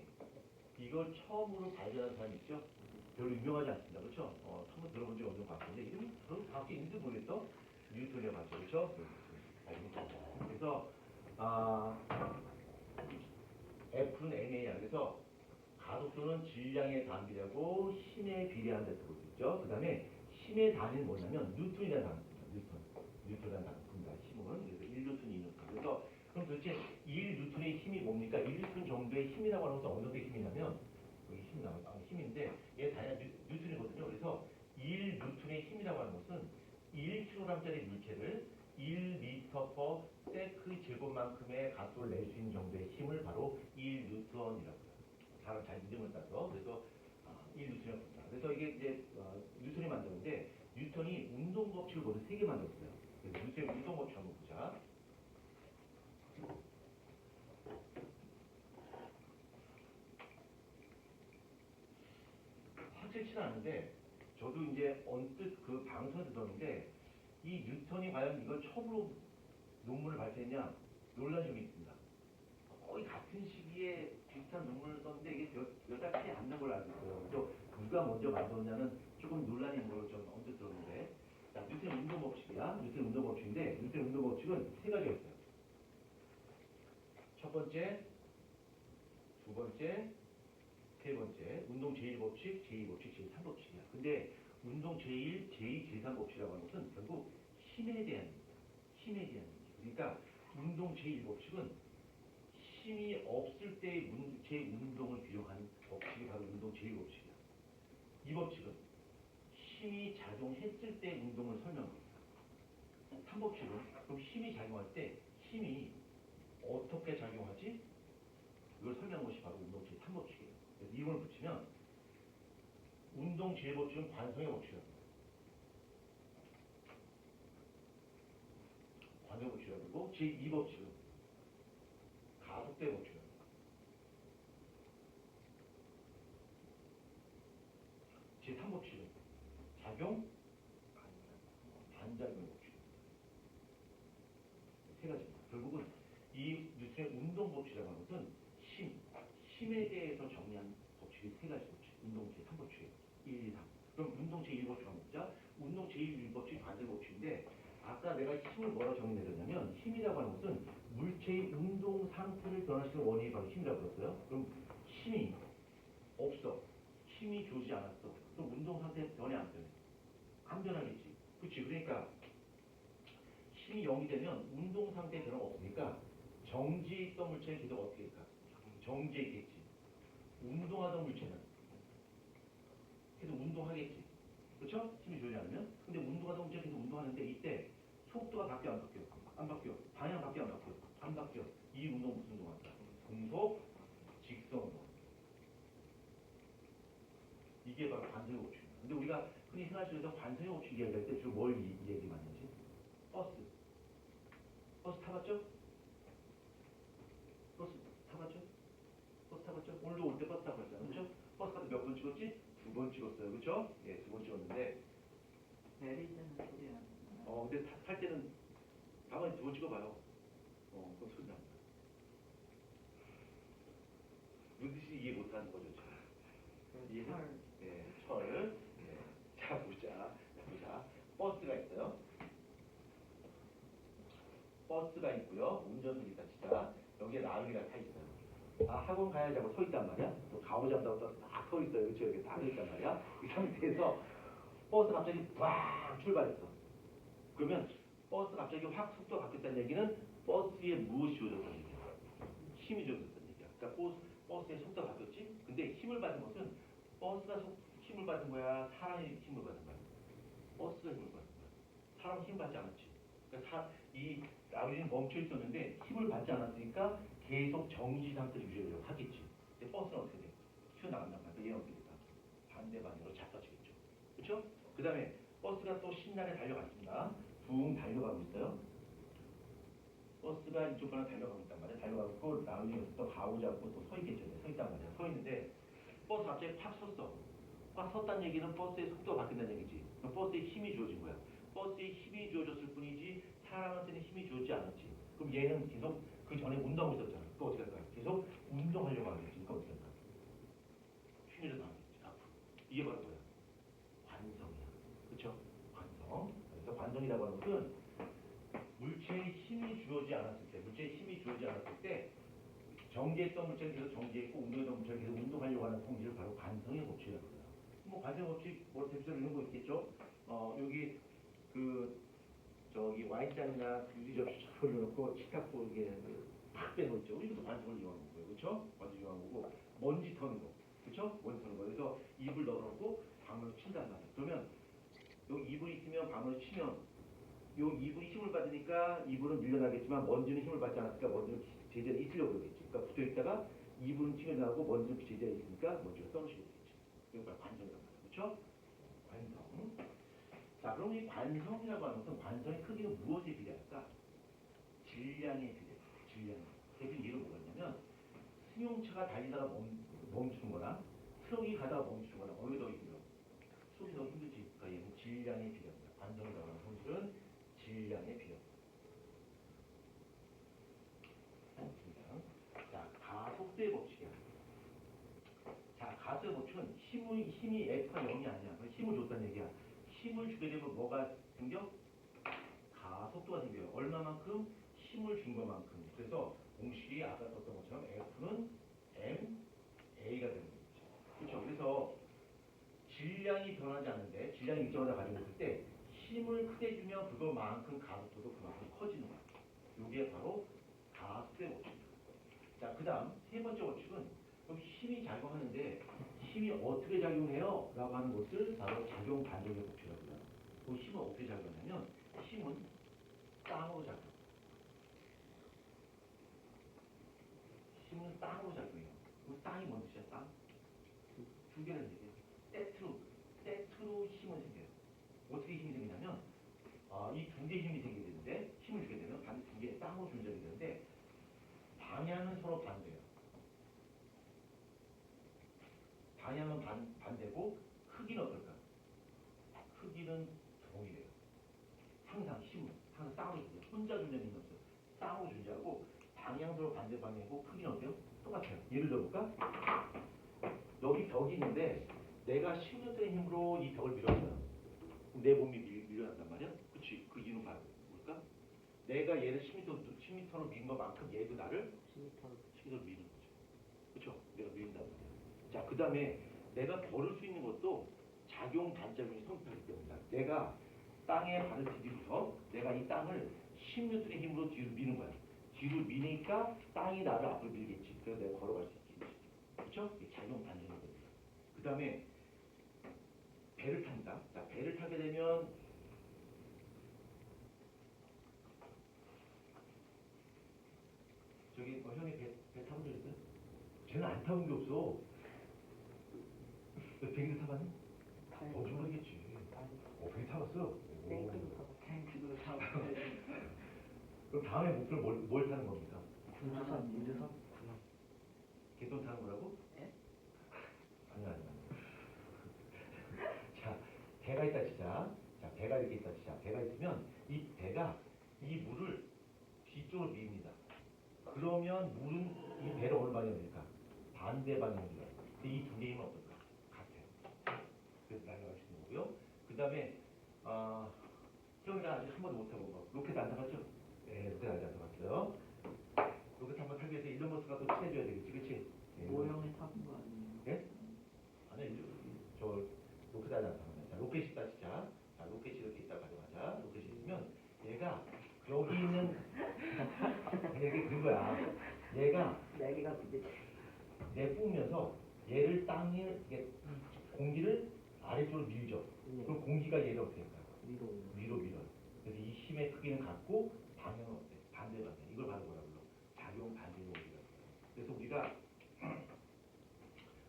이걸 처음으로 발견한 사람이 있죠? 별로 유명하지 않습니다. 그렇죠? 한번 들어본 적이 어느 같은데 이름이 별로 정확히 있는지 모르겠어? 뉴턴이라고 하죠. 그렇죠? 그래서 F는 NA야. 그래서 가속도는 질량에 반비례하고 힘에 비례한다고 볼 수 있죠. 그 다음에 힘의 단위는 뭐냐면 뉴턴이라는 단어입니다. 뉴턴이라는 단어입니다. 힘은 그래서 1뉴턴, 2뉴턴. 그래서 그럼 도대체 1뉴턴의 힘이 뭡니까? 1뉴턴 정도의 힘이라고 하는 것은 어느 정도의 힘이냐면 여기 힘이 나와요. 힘인데 얘 단위가 뉴턴이거든요. 그래서 1뉴턴의 힘이라고 하는 것은 1kg짜리 물체를 1m/s 제곱만큼의 가속도를 낼 수 있는 정도의 힘을 바로 1뉴턴이라고 해요. 사람 잘 이름을 따서 그래서 1뉴턴이라고 합니다. 그래서 이게 이제 뉴턴이 만들었는데 뉴턴이 운동 법칙을 모두 3개 만들었어요. 그래서 뉴턴의 운동 법칙 한번 보자. 확실치는 않은데 저도 이제 언뜻 그 방송에서 들었는데 이 뉴턴이 과연 이걸 처음으로 논문을 발표했냐 논란이 좀 있습니다. 거의 같은 시기에 비슷한 논문을 썼는데 이게 몇 달 차이 안 난 걸로 알고 있어요. 또 누가 먼저 만들었냐는 조금 논란이 있는 걸로 좀 언뜻 들었는데 자, 뉴턴의 운동 법칙이야. 뉴턴의 운동 법칙인데 뉴턴의 운동 법칙은 3가지가 있어요. 첫 번째, 두 번째, 세 번째 운동 제1법칙, 제2법칙, 제3법칙이야. 근데 운동 제1, 제2, 제3법칙이라고 하는 것은 결국 힘에 대한 얘기야. 힘에 대한 얘기. 그러니까 운동 제1법칙은 힘이 없을 때 제 운동을 규정하는 법칙이 바로 운동 제1법칙이야. 이 법칙은 힘이 작용했을 때 운동을 설명합니다. 3법칙은 그럼 힘이 작용할 때 힘이 어떻게 작용하지? 이걸 설명한 것이 바로 운동 제3법칙이에요. 그래서 이름을 붙이면 운동 제1법칙은 관성의 법칙이라고 해요. 관성의 법칙이라고 그러고 제2법칙은 가속대 법칙이라고 해요. 제3법칙은 작용, 반작용 법칙. 세 가지입니다. 결국은 이 뉴턴의 운동 법칙이라고 하는 것은 힘에 대해서 정리한 법칙이 세 가지 법칙. 운동 제3법칙이에요. 1, 2, 3. 그럼 운동 제1법칙 한번 보자. 운동 제1법칙 관세 법칙인데 아까 내가 힘을 뭐라 정의 내렸냐면 힘이라고 하는 것은 물체의 운동 상태를 변화시키는 원인이 바로 힘이라고 그랬어요. 그럼 힘이 없어. 힘이 좋지 않았어. 그럼 운동 상태 변해 안 변해? 안 변하겠지. 그렇지. 그러니까 힘이 0이 되면 운동 상태에 변화가 없으니까 정지에 있던 물체는 계속 어떻게 할까? 정지에 있겠지. 운동하던 물체는 계속 운동하겠지. 그렇죠? 힘이 좋지 않으면. 근데 운동하던 물체는 계속 운동하는데 이때 속도가 바뀌어 안 바뀌어? 안 바뀌어. 방향 바뀌어 안 바뀌어? 안 바뀌어. 이 운동 무슨 운동할까? 공속 직선 운동. 이게 바로 관성의 법칙입니다. 근데 우리가 흔히 생활실에서 관성의 법칙 이야기할 때 주로 뭘 얘기 많이 하지? 버스 타봤죠? 버스 타봤죠? 버스 타봤죠? 오늘도 올 때 버스 타고 갔잖아요. 그렇죠? 버스 타도 몇 번 찍었지? 2번 찍었어요. 그렇죠? 예, 2번 찍었는데 내리는 소리 안 나요. 근데 탈 때는 가만히 2번 찍어봐요. 그건 소리 납니다. 누구시 이해 못하는 거죠, 지금. 이해? 네, 철. 네. 자, 보자. 버스가 있어요. 버스가 있고요. 운전석이 있다 치자. 여기에 나은이가 타 있어요. 학원 가야지 하고 서 있단 말이야. 또 가오잡다고 딱 서 있어요. 그렇죠? 이렇게 딱 서 있단 말이야. 이 상태에서 버스 갑자기 꽉 출발했어. 그러면 버스 갑자기 확 속도가 바뀌었다는 얘기는 버스에 무엇이 주어졌다는 얘기야? 힘이 주어졌다는 얘기야. 그러니까 버스의 속도가 바뀌었지? 근데 힘을 받은 것은 버스가 힘을 받은 거야? 사람이 힘을 받은 거야? 버스가 힘을 받은 거야. 사람은 힘 받지 않았지. 그러니까 이 나중에 멈춰 있었는데 힘을 받지 않았으니까 계속 정지 상태를 유지하려고 하겠지. 근데 버스는 어떻게 돼? 튀어나간단 말이야. 얘는 어떻게 될까? 반대 방향으로 잡아지겠죠. 그렇죠? 그 다음에 버스가 또 신나게 달려갔습니다. 붕 달려가고 있어요. 버스가 이쪽 방향 달려가고 있단 말이야. 달려가고 나중에 또 가오잡고 또 서 있겠죠. 서 있단 말이야. 서 있는데 버스 갑자기 팍 섰어. 팍 섰다는 얘기는 버스의 속도가 바뀐다는 얘기지. 그럼 버스에 힘이 주어진 거야. 버스에 힘이 주어졌을 뿐이지 사람한테는 힘이 주어지지 않았지. 그럼 얘는 계속 그 전에 운동하고 있었잖아. 그거 어떻게 할까요? 계속 운동하려고 하겠지. 그거 어떻게 할까요? 휘밀어 나가겠지. 앞으로. 이게 바로 뭐야? 관성이야. 그렇죠? 관성. 그래서 관성이라고 하는 것은 물체에 힘이 주어지지 않았을 때, 정지했던 물체는 계속 정지했고 운동했던 물체는 계속 운동하려고 하는 성질을 바로 관성의 법칙이라고 해요. 뭐 관성의 법칙 뭐 대표적으로 이런 거 있겠죠? 여기 저기 와인잔이나 유리 접시 쫙 올려놓고 치카포 이게 팍 빼고 있죠. 이것도 관성을 이용하는 거예요. 그렇죠? 관성 이용하는 거고 먼지 터는 거. 그렇죠? 먼지 터는 거. 그래서 이불 넣어놓고 방울을 친단 말이에요. 그러면 여기 이불이 있으면 방울을 치면 요 이불이 힘을 받으니까 이불은 밀려나겠지만 먼지는 힘을 받지 않았으니까 먼지는 제자리에 있으려고 그러겠지. 그러니까 붙어있다가 이불은 튀어나오고 먼지는 그 제자리에 있으니까 먼지가 떨어지게 되겠지. 이거 바로 관성이란 말이에요. 그렇죠? 관성. 자, 그럼 이 관성이라고 하는 것은 관성의 크기는 무엇에 비례할까? 질량에 비례. 질량. 대표 예를 뭐가 있냐면 승용차가 달리다가 멈추는 거나 트럭이 가다가 멈추는 거나 어느 게 더 힘들어? 트럭이 더 힘들지. 그러니까 얘는 질량에 비례합니다. 관성이라고 하는 성질은 질량에 비례합니다. 자, 가속도의 법칙이야. 자, 가속도의 법칙은 힘이 F가 0이 아니야. 힘을 줬다는 얘기야. 힘을 주게 되면 뭐가 생겨? 가속도가 생겨요. 얼마만큼? 힘을 준 것만큼. 그래서 공식이 아까 썼던 것처럼 F는 MA가 되는 거죠. 그렇죠? 그래서 질량이 변하지 않는데 질량이 일정하다 가지고 있을 때 힘을 크게 주면 그것만큼 가속도도 그만큼 커지는 거예요. 이게 바로 가속도의 법칙입니다. 자, 그 다음 세 번째 법칙은 여기 힘이 작용하는데 힘이 어떻게 작용해요? 라고 하는 것을 바로 작용 반동의 법칙이라고 해요. 그 힘은 어떻게 작용하냐면 힘은 땅으로 작용해요. 힘은 땅으로 작용해요. 땅이 뭔 뜻이야? 땅? 두 개를 얘기해요. 세트로 힘을 생겨요. 어떻게 힘이 생기냐면 이 두 개의 힘이 생기게 되는데 힘을 주게 되면 반대 두 개의 땅으로 존재하게 되는데 방향은 서로 반대예요. 방향은 반대고 크기는 어떨까? 크기는 동일해요. 항상 힘은 항상 쌍으로 존재해요. 혼자 존재하는 힘은 없어요. 쌍으로 존재하고 방향도 반대 방향이고 크기는 어때요? 똑같아요. 예를 들어볼까? 여기 벽이 있는데 내가 10N의 힘으로 이 벽을 밀어줘요. 그럼 내 몸이 밀려난단 말이야? 그치? 그 이유는 뭘까? 내가 얘를 10m로 민 것만큼 얘도 나를 10m로 미는 거죠. 그쵸? 내가 밀린단 말이야. 자, 그 다음에 내가 걸을 수 있는 것도 작용, 반작용이 성립하기 때문이다. 내가 땅에 발을 디디고서 내가 이 땅을 10N의 힘으로 뒤로 미는 거야. 뒤로 미니까 땅이 나를 앞으로 밀겠지. 그래서 내가 걸어갈 수 있겠지. 그쵸? 이게 작용, 반작용이 됩니다. 그 다음에 배를 탑니다. 자, 배를 타게 되면 저기 형이 배 타본 적 있어요? 쟤는 안 타본 게 없어. 너 비행기 타봤니? 어디 모르겠지. 비행기 타봤어? 탱크도 타고. 그럼 다음에 목표는 뭘 타는 겁니까? 우주선. 개똥 타는 거라고? 예? 아니요. 자, 배가 있다 치자. 자, 배가 이렇게 있다 치자. 배가 있으면 이 배가 이 물을 뒤쪽으로 밉니다. 그러면 물은 이 배를 어느 방향으로 밀까? 반대 방향으로 밀어요. 근데 이 두 개의 힘은 어떨까? 같아요. 그래서 날아갈 수 있는 거고요. 그 다음에 형이랑 아직 한 번도 못 타본 거. 로켓 안 타봤죠? 네, 로켓 아직 안 타봤어요. 로켓 한번 타기 위해서 일론 머스크가 또 친해져야 되겠지, 그치? 네, 모형에 타본 거 아니에요? 예? 아니, 저 로켓 아직 안 타봤네. 자, 로켓이 있다 치자. 자, 로켓이 이렇게 있다 가져가자. 로켓이 있으면 얘가 여기 있는 얘게 그거야. 얘가 날개가 그게 내뿜으면서 얘를 땅에 공기를 아래쪽으로 밀죠. 그럼 공기가 얘를 어떻게 할까요? 위로 밀어요. 그래서 이 힘의 크기는 같고 방향은 어때? 반대 방향. 이걸 바로 뭐라 불러? 작용 반작용 우리가 불러요. 그래서 우리가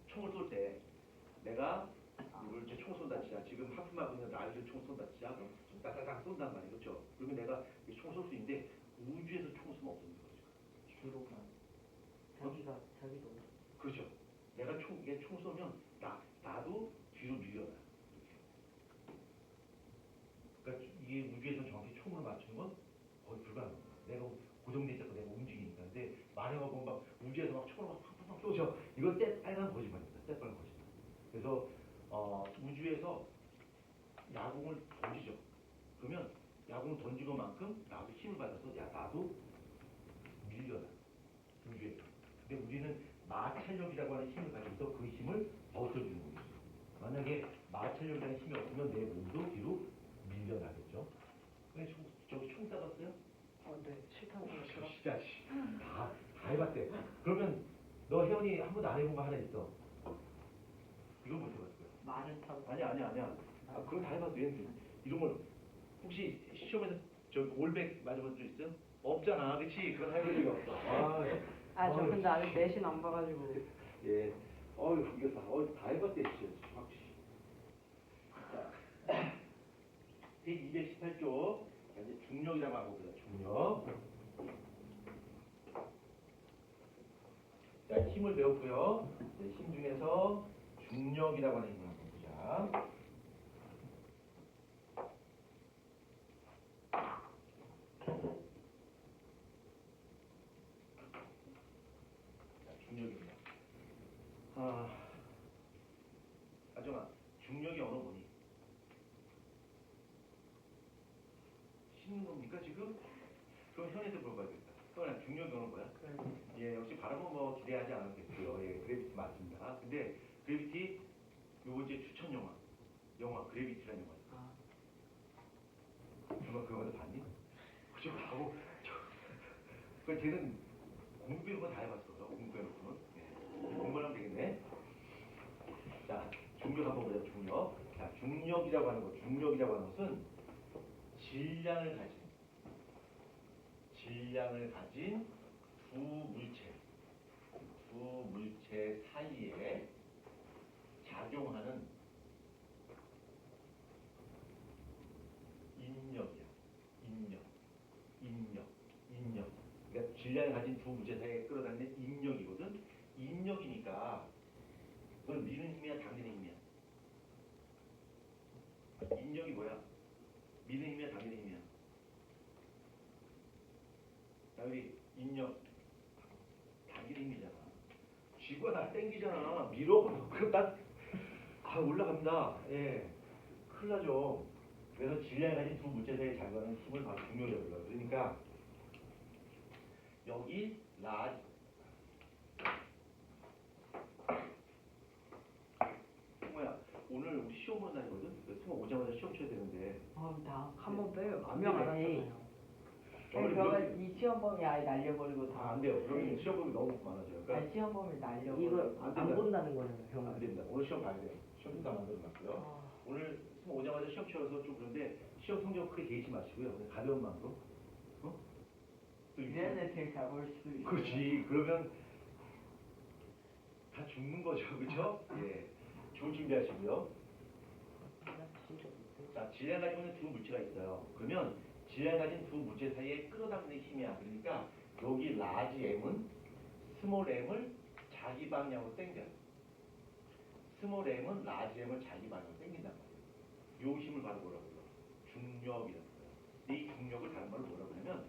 총을 쏠 때 내가 이걸 이제 총 쏜다 치자. 지금 하품하고 있는 나를 총 쏜다 치자. 그럼 좀 따다닥 쏜단 말이에요. 그렇죠? 그러면 내가 총 쏠 수 있는데 우주에서 총 쏘면 없는 거죠. 주로가 자기도 그렇죠. 내가 총 쏘면 나도 뒤로 밀려나. 그러니까 이게 우주에서 정확히 총을 맞추는 건 거의 불가능해요. 내가 고정돼 있어서 내가 움직이니까. 근데 만약에 막 우주에서 막 총을 막 팍팍팍 쏘죠. 이건 빨간 거짓말입니다. 빨간 거짓말. 그래서 우주에서 야공을 던지죠. 그러면 야공을 던진 것만큼 나도 힘을 받아서 나도 밀려나. 우주에서. 근데 우리는 마찰력이라고 하는 힘을 가지고서 그 힘을 버텨주는 거죠. 만약에 마찰력이라는 힘이 없으면 내 몸도 뒤로 밀려나겠죠. 근데 저기 총 쏴봤어요? 네. 실탄 쏘 진짜 다 해봤대. 그러면 너 혜원이 한 번도 안 해본 거 하나 있어. 이건 못 해봤을 거야. 말을 타고. 아니야. 그거 다 해봤어. 얘는 이런 걸 혹시 시험에서 저 올백 맞아본 적 있어요? 없잖아, 그렇지? 그건 해본 적이 없어. 저 근데 아직 내신 안 봐가지고. 예. 이거 다 해봤대, 진짜. 확실히. 자, 페이지 218쪽. 이제 중력이라고 하고 그래요. 중력. 자, 힘을 배웠고요. 이제 힘 중에서 중력이라고 하는 힘을 한번 보자. 자, 중력입니다. 아정아, 중력이 언어 뭐니? 씻는 겁니까 지금? 그럼 현에서 물어봐야겠다. 현아, 중력이 언어 뭐야? 예, 역시 발음은 뭐 기대하지 않았겠고요. 예, 그래비티 맞습니다. 근데 그래비티 요거 이제 추천 영화 그래비티라는 영화. 정말 그거 먼저 봤니? 그죠? 하고 그 쟤는 공부 배우고 다 해봤어. 공부 배우고는. 예, 공부를 하면 되겠네. 자, 중력 한번 보자. 중력. 자, 중력이라고 하는 것은 질량을 가진 두 두 물체 사이에 작용하는 인력이야. 인력. 그러니까 질량을 가진 두 물체 사이에 끌어당기는 인력이거든. 인력이니까 그건 미는 힘이야, 당기는 힘이야. 인력이 뭐야? 미는 힘이야, 당기는 힘이야. 자, 우리 인력, 당기는 힘이잖아. 쥐가 날 땡기잖아. 밀어. 그럼 올라갑니다. 예. 큰일 나죠. 그래서 질량이 가진 두 물체 사이에 작용하는 힘을 바로 중력이라고 불러요. 그러니까 여기 뭐야? 오늘 우리 시험 보는 날이거든. 그래서 오자마자 시험 쳐야 되는데. 나 한 번 빼요. 안 분명 안 돼. 왔잖아요. 그러면 이 시험 범위 아예 날려버리고 다. 안 돼요. 그러면 시험 보면 너무 많아져요. 그러니까 아니, 시험 범위 날려버리고. 이거 안 안 된다. 본다는 거잖아요. 안 병원. 됩니다. 오늘 시험 봐야 돼요. 시험 다 만들어놨고요. 아, 오늘 오자마자 시험 치러서 좀 그런데 시험 성적 크게 개의치 마시고요. 그냥 가벼운 마음으로. 어? 또 얘네 되게 잘 볼 수도 있어. 그렇지. 그러면 다 죽는 거죠. 그렇죠? 예. 좋은 준비하시고요. 자, 질량 가지고 있는 두 물체가 있어요. 그러면 질량 가진 두 물체 사이에 끌어당기는 힘이야. 그러니까 여기 라지 M은 스몰 m을 자기 방향으로 당겨요. 스몰 m은 라지 M을 자기 방향으로 당긴단 말이에요. 요 힘을 바로 뭐라고 해요? 중력이라고 해요. 이 중력을 다른 말로 뭐라고 하냐면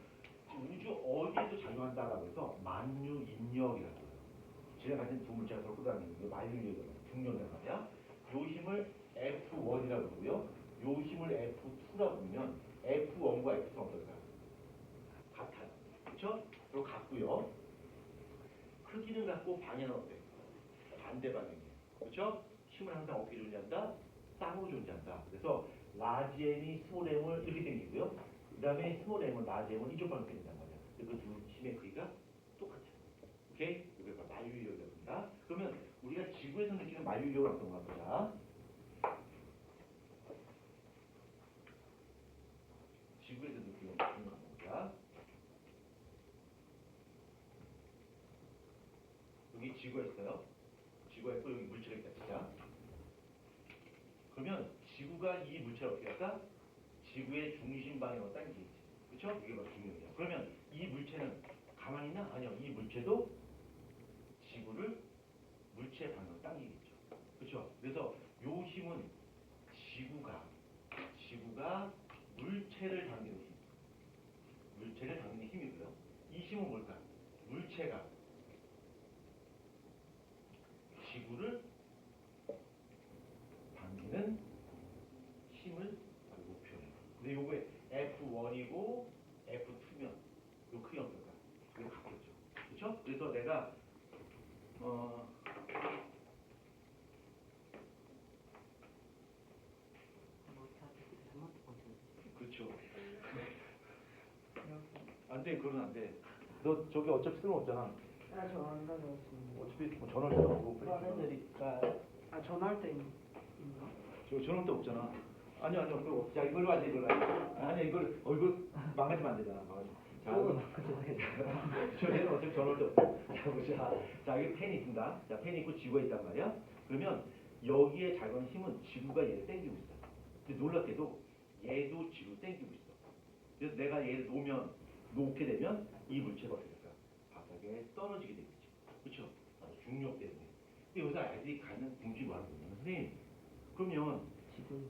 우주 어디에도 작용한다라고 해서 만유인력이라고 해요. 질량 가진 두 물체가 서로 끌어당기는 게 만유인력이라고 해요. 중력이란 말이야. 요 힘을 F1이라고 부르고요. 요 힘을 F2라고 부르면 F1과 F2는 어떨까요? 같아요. 그렇죠? 그리고 같고요. 크기는 같고 방향은 어때요? 반대 방향이에요. 그렇죠? 힘은 항상 어떻게 존재한다? 쌍으로 존재한다. 그래서 라지 M이 스몰 M을 이렇게 당기고요. 그 다음에 스몰 M은 라지 M을 이쪽 방향으로 당긴단 말이야. 그 두 힘의 크기가 똑같아요. 오케이? 이걸 만유인력이라고 합니다. 그러면 우리가 지구에서 느끼는 만유인력을 어떤 거 보자. 지구에서 느끼는 거 보자. 여기 지구가 있어요. 지구가 있고 여기 물체가 있다 치자. 그러면 지구가 이 물체를 어떻게 할까? 지구의 중심 방향으로 당기겠지. 그렇죠? 이게 바로 중력이야. 그러면 이 물체는 가만히 있나? 아니요. 이 물체도 지구를 물체 방향으로 당기겠죠. 그렇죠? 그래서 요 힘은 지구가 물체를 당기는 힘. 물체를 당기는 힘이고요. 이 힘은 뭘까? 물체가 지구를 당기는 힘을 알고 표현해요. 근데 요게 F1이고 F2면 요 크기 어떨까? 이거 같겠죠. 그렇죠? 그래서 내가 그렇죠. 안 돼, 그건 안 돼. 너 저기 어차피 쓸모없잖아. 저안 가져왔습니다. 어차피 뭐 전화를 하고 꺼내드릴까요? 전화할 때 있나? 저 전화할 데 없잖아. 아니요. 그거 자 이걸로 하자 이걸로. 아니 이걸 얼굴 망가지면 안 되잖아. 자, 저희는 어차피 전화할 데 없어. 자 보자. 자 여기 펜이 있습니다. 자 펜이 있고 지구가 있단 말이야. 그러면 여기에 작용하는 힘은 지구가 얘를 당기고 있어. 근데 놀랍게도 얘도 지구를 당기고 있어. 그래서 내가 얘를 놓게 되면 이 물체가 어떻게 될까? 바닥에 떨어지게 되겠지. 그렇죠? 중력 때문에. 근데 여기서 아이들이 갖는 궁금증이 뭐라고 하냐면 선생님 그러면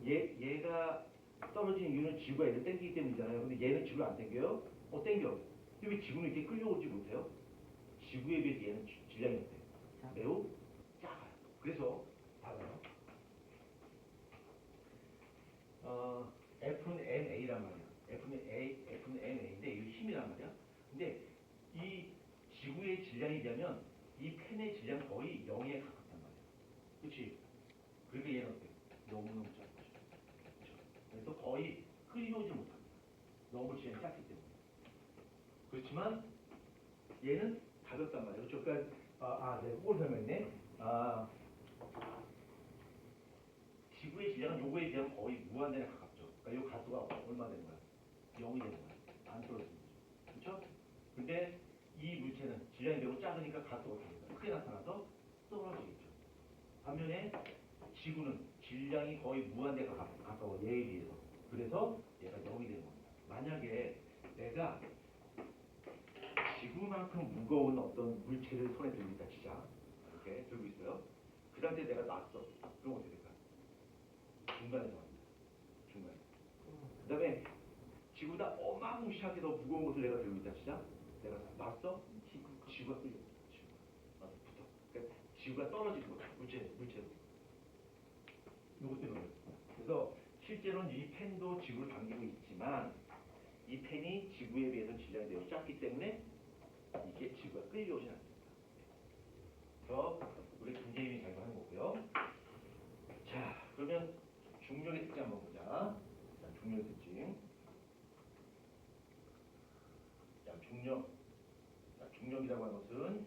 얘가 떨어지는 이유는 지구가 얘를 당기기 때문이잖아요. 근데 얘는 지구를 안 당겨요? 당겨. 근데 왜 지구는 이렇게 끌려오지 못해요? 지구에 비해서 얘는 질량이 어때요? 매우 작아요. 그래서 봐봐요. F는 NA란 말이야. F는 NA인데 이 힘이란 말이야. 근데 이 지구의 질량에 비하면 이 펜의 질량 거의 0에 가깝단 말이야. 그렇지? 그러니까 얘는 어때? 너무너무 작죠. 그렇죠? 그래서 거의 끌려오지 못합니다. 너무 질량이 작기 때문에. 그렇지만 얘는 가볍단 말이에요. 그렇죠? 그러니까 내가 그걸 설명했네. 지구의 질량은 요거에 비하면 거의 무한대에 가깝죠. 그러니까 요 가수가 얼마 되는 거야? 0이 되는 거야. 안 떨어지는 거죠. 그렇죠? 근데 이 물체는 질량이 매우 작으니까 가수가 어떻게 될까? 크게 나타나서 떨어지겠죠. 반면에 지구는 질량이 거의 무한대가 가까워 얘에 비해서. 그래서 얘가 0이 되는 겁니다. 만약에 내가 지구만큼 무거운 어떤 물체를 손에 들고 있다 치자. 이렇게 들고 있어요. 그 상태에 내가 놨어. 그럼 어떻게 될까? 중간에 정합니다. 중간에. 그 다음에 지구보다 어마무시하게 더 무거운 것을 내가 들고 있다 치자. 내가 놨어? 지구가 끌려. 지구가. 맞아, 붙어. 그러니까 지구가 떨어지는 거야. 물체로. 요것 때문에. 그래서 실제로는 이 펜도 지구를 당기고 있지만 이 펜이 지구에 비해서 질량이 매우 작기 때문에 이게 지구가 끌려오진 않습니다. 그래서 우리 김재임이 잘 하는 거고요. 자, 그러면 중력의 특징 한번 보자. 자, 중력의 특징. 자, 중력. 자, 중력이라고 하는 것은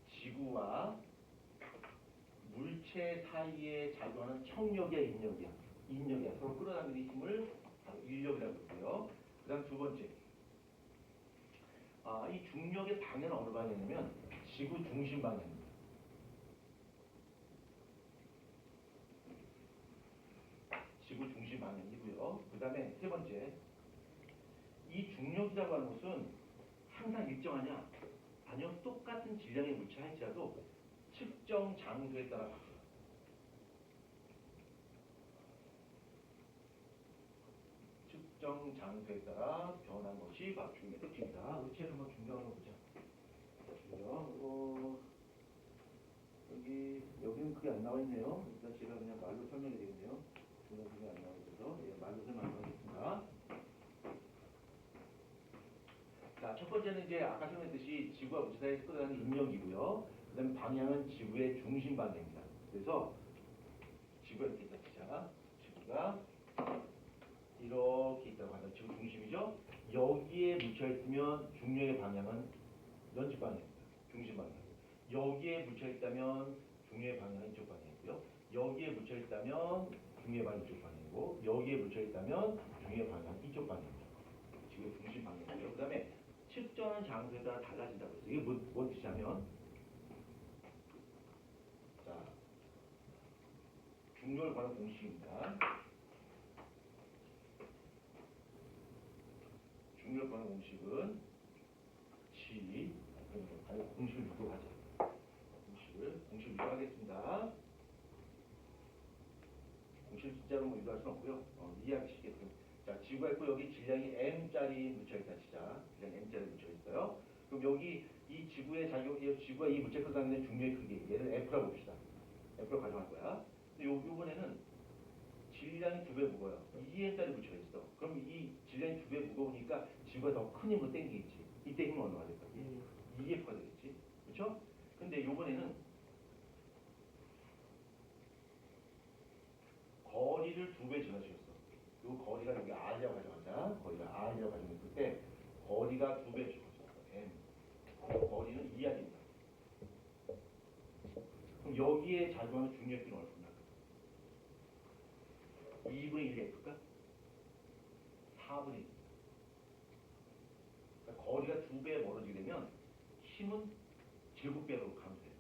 지구와 물체 사이에 작용하는 청력이야, 인력이야. 인력이야. 서로 끌어당기는 힘을 바로 인력이라고 부르고요. 그 다음 두 번째. 이 중력의 방향은 어느 방향이냐면 지구 중심 방향입니다. 지구 중심 방향이고요. 그 다음에 세 번째. 이 중력이라고 하는 것은 항상 일정하냐? 아니요. 똑같은 질량의 물체 할지라도 측정 장소에 따라 바뀌어요. 특정 장소에 따라 변한 것이 바로 중력의 특징이다. 이 책 한번 중력을 보자. 중력. 여기는 그게 안 나와 있네요. 일단 제가 그냥 말로 설명해 드리겠네요. 중력 그게 안 나와 있어서 말로 설명하겠습니다. 자, 첫 번째는 이제 아까 설명했듯이 지구와 물체 사이에서 끌어가는 인력이고요. 그 다음에 방향은 지구의 중심 방향입니다. 그래서 지구가 이렇게 있다 치자. 지구가 이렇게 있다고 한다. 지구 중심이죠. 여기에 묻혀 있으면 중력의 방향은 연집 방향입니다. 중심 방향. 여기에 묻혀 있다면 중력의 방향은 이쪽 방향이고요. 여기에 묻혀 있다면 중력의 방향은 이쪽 방향이고, 여기에 묻혀 있다면 중력의 방향은 이쪽 방향입니다. 지구의 중심 방향이고요. 그 다음에 측정하는 장소에 따라 달라진다고 했어요. 이게 뭔 뜻이냐면, 자, 중력을 관한 공식입니다. 중력 관한 공식은 공식을 유도하자. 공식을 유도하겠습니다. 공식을 진짜로 유도할 수는 없고요. 이해하기 쉽게. 자, 지구가 있고 여기 질량이 m짜리 묻혀있다 치자. 질량 m짜리 묻혀있어요. 그럼 여기 이 지구의 지구가 이 물체 끌어당기는 중력의 크기, 얘를 F라고 봅시다. F로 가정할 거야. 근데 요번에는 질량이 2배 무거워요. 2m짜리 묻혀있어. 그럼 이 질량이 2배 무거우니까 지구가 더 큰 힘으로 당기겠지. 이때 힘은 얼마가 될까? 2F가 되겠지. 그렇죠? 근데 요번에는 거리를 2배 지나주셨어. 요 거리가 여기 R이라고 가정하자. 거리가 R이라고 가정했을 때 거리가 2배 줄어졌어. M. 거리는 2R입니다. 그럼 여기에 작용하는 중력비는 얼마나? 2분의 1이 F일까? 4분의 1. 그러니까 거리가 2배 멀어지게 되면 힘은 제곱배로 감소해요.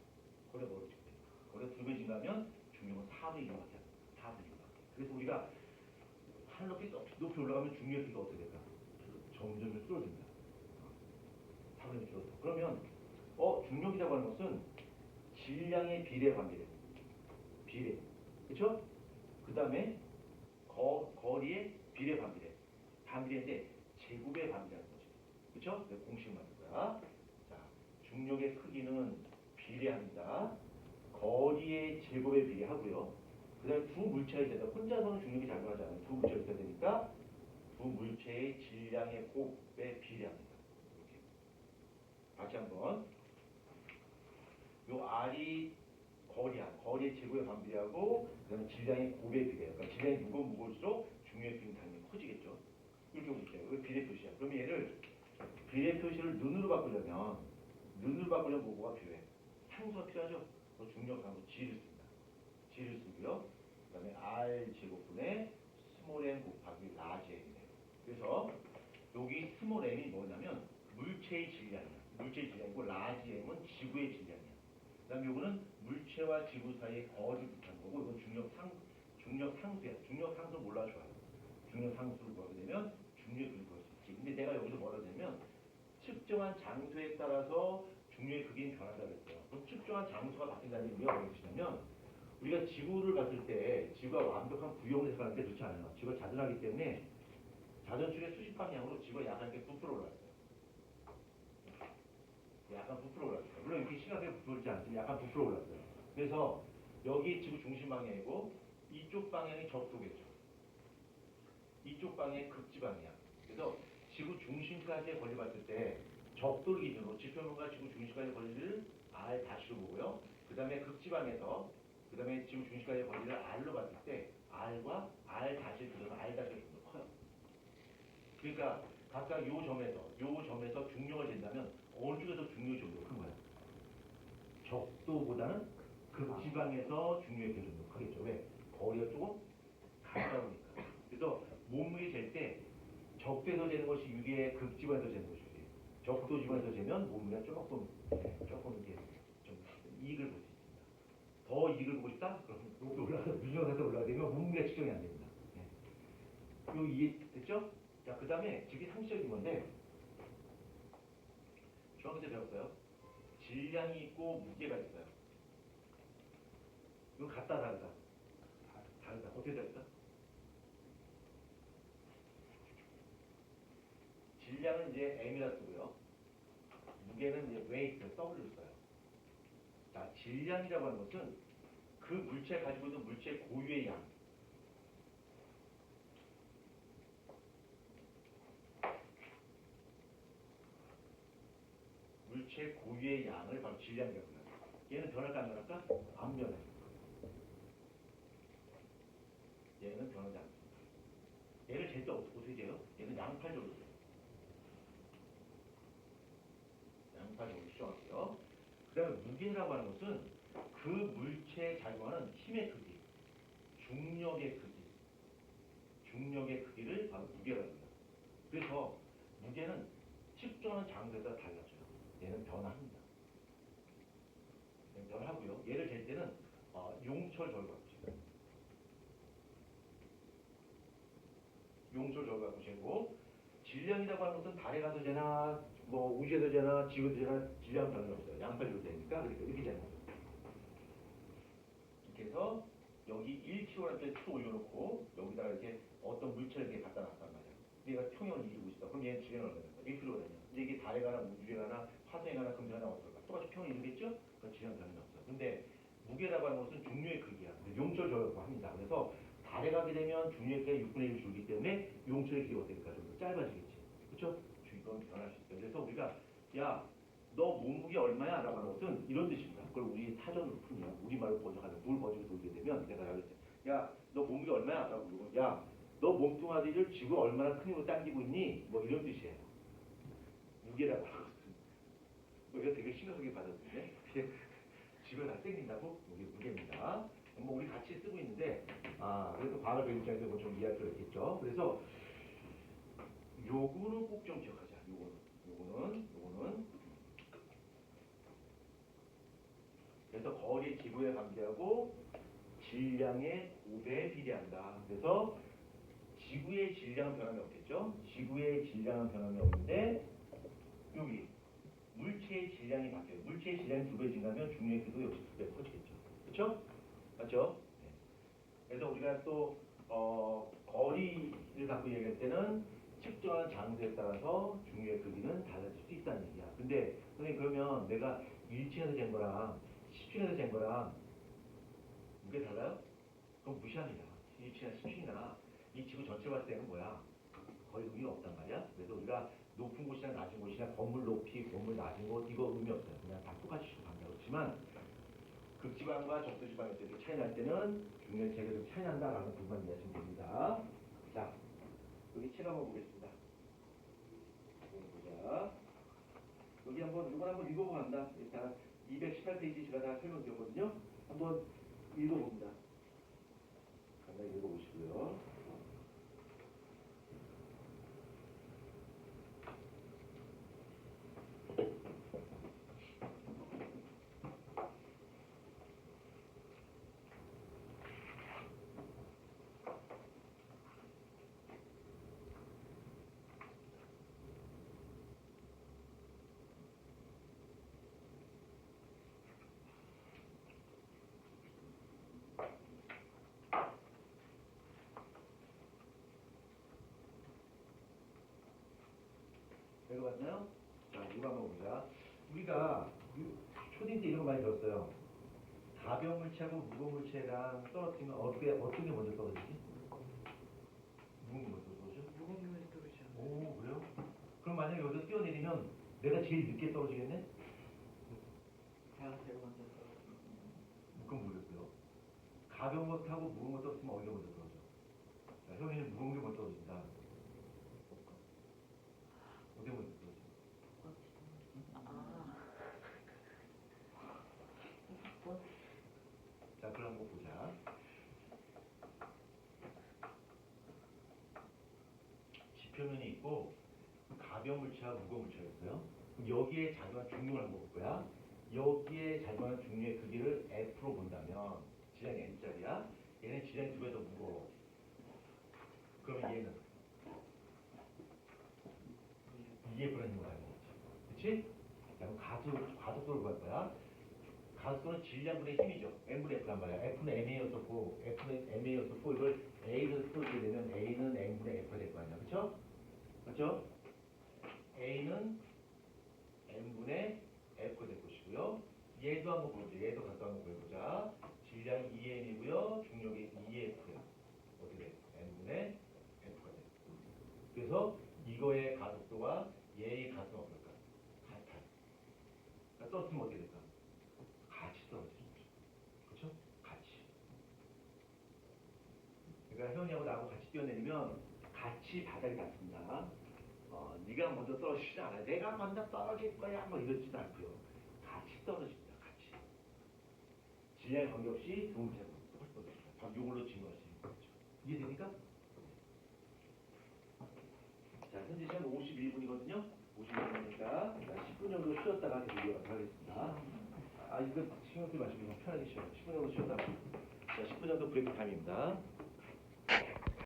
거리가 멀어지게 돼요. 거리가 2배 증가하면 중력은 4분의 1밖에 안 돼요. 4분의 1밖에. 그래서 우리가 한 높이 올라가면 중력비가 어떻게 될까? 점점 줄어듭니다. 4분의 1 줄어들어. 그러면 중력이라고 하는 것은 질량의 비례에 관계돼요. 비례. 그렇죠? 그 다음에 거리의 비례 반비례. 반비례인데 제곱의 반비례라는 거죠. 그렇죠? 공식 만들 거야. 자, 중력의 크기는 비례합니다. 거리의 제곱에 비례하고요. 그 다음에 두 물체가 있어야 돼. 혼자서는 중력이 작용하지 않아요. 두 물체가 있어야 되니까 두 물체의 질량의 곱에 비례합니다. 이렇게. 다시 한번. 요 R이 거리의 제곱에 반비례하고 그 다음에 질량의 곱에 비례해요. 그러니까 질량이 무거울수록 중력의 비례는 당연히 커지겠죠. 이렇게 볼게요. 이거 비례 표시야. 그럼 얘를 비례 표시를 눈으로 바꾸려면 뭐가 필요해? 상수가 필요하죠. 중력 상수 G를 씁니다. G를 쓰고요. 그 다음에 R 제곱분의 스몰 m 곱하기 라지 m이에요. 그래서 여기 스몰 m이 뭐냐면 물체의 질량이야. 물체의 질량이고 라지 m은 지구의 질량이야. 그다음에 이거는 물체와 지구 사이의 거리를 뜻하는 거고 이건 중력 상수야. 중력 상수 몰라 좋아요. 중력 상수를 구하게 되면 중력의 크기를 구할 수 있지. 근데 내가 여기서 뭐라 하냐면 측정한 장소에 따라서 중력의 크기는 변한다고 했어요. 그럼 측정한 장소가 바뀐다는 의미가 무엇이냐면 우리가 지구를 봤을 때 지구가 완벽한 구형에서 가는데 그렇지 않아요. 지구가 자전하기 때문에 자전축의 수직 방향으로 지구가 약간 이렇게 부풀어 올라왔어요. 약간 부풀어 올랐어요. 물론 이렇게 심하게 부풀지 않지만 약간 부풀어 올랐어요. 그래서 여기 지구 중심 방향이고 이쪽 방향이 적도겠죠. 이쪽 방향이 극지 방향. 그래서 지구 중심까지의 거리 봤을 때 적도를 기준으로 지표면과 지구 중심까지의 거리를 R-로 보고요. 그 다음에 극지방에서 그 다음에 지구 중심까지의 거리를 R로 봤을 때 R과 R-의 비교는 R-가 좀 더 커요. 그러니까 각각 요 점에서 중력을 잰다면 어느 쪽에서 중력이 좀 더 큰 거야? 적도보다는 극지방에서 중력이 좀 더 크겠죠. 왜? 거리가 조금 가까우니까. 그래서 몸무게 잴 때 적도에서 재는 것이 유리해, 극지방에서 재는 것이 유리해. 적도 지방에서 재면 몸무게가 조금 이렇게 좀 이익을 볼 수 있습니다. 더 이익을 보고 싶다? 그럼 높이 올라가서 미정에서 올라가게 되면 몸무게가 측정이 안 됩니다. 네. 요 이해됐죠? 자, 그 다음에 되게 상식적인 건데 중학교 때 배웠어요. 질량이 있고 무게가 있어요. 이거 같다 다르다? 다르다. 어떻게 다르다? 질량은 이제 m이라 쓰고요. 무게는 이제 weight, w를 써요. 자, 질량이라고 하는 것은 그 물체가 가지고 있는 물체의 고유의 양. 물체의 고유의 양을 바로 질량이라고 해요. 얘는 변할까 안 변할까? 안 변해. 얘는 변하지 않습니다. 얘를 잴 때 어떻게 재요? 얘는 양팔적으로 재요. 양팔적으로 추정할게요. 그 다음에 무게라고 하는 것은 그 물체에 작용하는 힘의 크기, 중력의 크기를 바로 무게라고 합니다. 그래서 무게는 측정하는 장소에 따라 달라져요. 얘는 변화합니다. 얘는 변하고요. 얘를 잴 때는 용철 절과값 용철 절과값 재고 질량이라고 하는 것은 달에 가서 재나 뭐 우주에서 재나 지구에서 재나 질량 변화가 없어요. 양팔로 되니까 이렇게 재는 거죠. 이렇게 해서 여기 1kg한테 툭 올려놓고 여기다가 이렇게 어떤 물체를 이렇게 갖다 놨단 말이야. 얘가 평형을 이루고 있어. 그럼 얘는 질량은 얼마냐? 1kg거든요. 근데 이게 달에 가나 우주에 가나 화성에 가나 금성에 가나 어떨까? 똑같이 평형을 이루겠죠? 그럼 질량 변화는 없어요. 근데 무게라고 하는 것은 중력의 크기야. 용철 절과값 합니다. 그래서 달에 가게 되면 중력의 크기가 6분의 1을 줄기 때문에 용철의 길이가 어떻게 될까? 좀 더 짧아지겠지. 그렇죠? 이건 변할 수 있어요. 그래서 우리가 야, 너 몸무게 얼마야? 라고 하는 것은 이런 뜻입니다. 그걸 우리 사전으로 풀면 우리말로 번역하면 물 번역을 돌게 되면 내가 여기 야, 너 몸무게 얼마야? 라고 물으면 야, 너 몸뚱아리를 지구가 얼마나 큰 힘으로 당기고 있니? 뭐 이런 뜻이에요. 무게라고 하는 것은. 이거 되게 심각하게 받았는데 지구가 다 땡긴다고? 무게입니다. 뭐 우리 같이 쓰고 있는데 그래도 과학을 배울 입장에서 뭐 좀 이해할 필요가 있겠죠. 그래서 요거는 꼭 좀 기억하자. 요거는 그래서 거리 지구에 관계하고 질량의 5배에 비례한다. 그래서 지구의 질량은 변함이 없겠죠. 지구의 질량은 변함이 없는데 여기 물체의 질량이 바뀌어요. 물체의 질량이 2배 증가하면 중력의 크기도 역시 2배 커지겠죠. 그렇죠? 맞죠? 네. 그래서 우리가 또 거리를 갖고 얘기할 때는 측정한 장소에 따라서 중력의 크기는 달라질 수 있다는 얘기야. 근데 선생님 그러면 내가 1층에서 잰 거랑 10층에서 잰 거랑 무게 달라요? 그럼 무시합니다. 1층이나 10층이나 이 지구 전체 봤을 때는 뭐야? 거의 의미가 없단 말이야. 그래서 우리가 높은 곳이나 낮은 곳이나 건물 높이, 건물 낮은 곳 이거 의미 없어요. 그냥 다 똑같이 간다. 그렇지만 극지방과 적도지방에서 이렇게 차이 날 때는 중력의 체계가 좀 차이 난다라는 부분만 이해하시면 됩니다. 자, 여기 책 한번 보겠습니다. 보자. 여기 이건 한번 읽어보고 간다. 일단 218페이지 제가 다 설명드렸거든요. 한번 읽어봅니다. 간단히 읽어보시고요. 맞나요? 자, 이거 한번 보자. 우리가 초딩 때 이런 거 많이 들었어요. 가벼운 물체하고 무거운 물체랑 떨어뜨리면 어떤 게 먼저 떨어지지? 무거운 게 먼저 떨어져? 무거운 게 떨어지지 않아요? 오, 그래요? 그럼 만약에 여기서 뛰어내리면 내가 제일 늦게 떨어지겠네? 제가 제일 먼저 떨어지고. 그건 모르겠고요. 가벼운 거 타고 무거운 거 떨어뜨리면 어디가 먼저 떨어져? 자, 형이는 무거운 게 먼저 떨어진다. 어디가 먼저 떨어져? 자, 그럼 한번 보자. 지표면이 있고 가벼운 물체와 무거운 물체가 있어요. 그럼 여기에 작용한 중력을 한번 볼 거야. 여기에 작용한 중력의 크기를 F로 본다면 질량이 N짜리야. 얘는 질량이 두 배 더 무거워. 그럼 얘는 2F라는 힘을 가지고 있지. 그치? 자, 그럼 가속도를 구할 거야. 가속도는 질량분의 힘이죠. M분의 F란 말이야. F는 MA였었고, F는 MA였었고, 이걸 A를 풀게 되면 A는 M분의 F가 될 거 아니야. 그쵸? 맞죠? A는 M분의 F가 될 것이고요. 얘도 한번 보자. 얘도 각각 한번 보여보자. 질량이 2M이고요. 중력이 2F야. 어떻게 돼? M분의 F가 돼. 그래서 이거의 가속도와 얘의 가속도가 어떨까? 같아. 그러니까 떨어뜨리면 어떻게 될까? 같이 떨어지는 거죠. 그렇죠? 같이. 그러니까 현이하고 나하고 같이 뛰어내리면 같이 바닥에 닿습니다. 네가 먼저 떨어지지 않아요. 내가 먼저 떨어질 거야. 뭐 이러지도 않고요. 같이 떨어집니다. 같이. 질량에 관계없이 두 문제가 떨어집니다. 바로 이걸로 증거할 수 있는 거죠. 이해됩니까? 자, 현재 시간 51분이거든요. 51분이니까 10분 정도 쉬었다가 계속 이어가도록 하겠습니다. 이거 신경 쓰지 마시고 그냥 편하게 쉬어요. 10분 정도 쉬었다가. 자, 10분 정도 브레이크 타임입니다.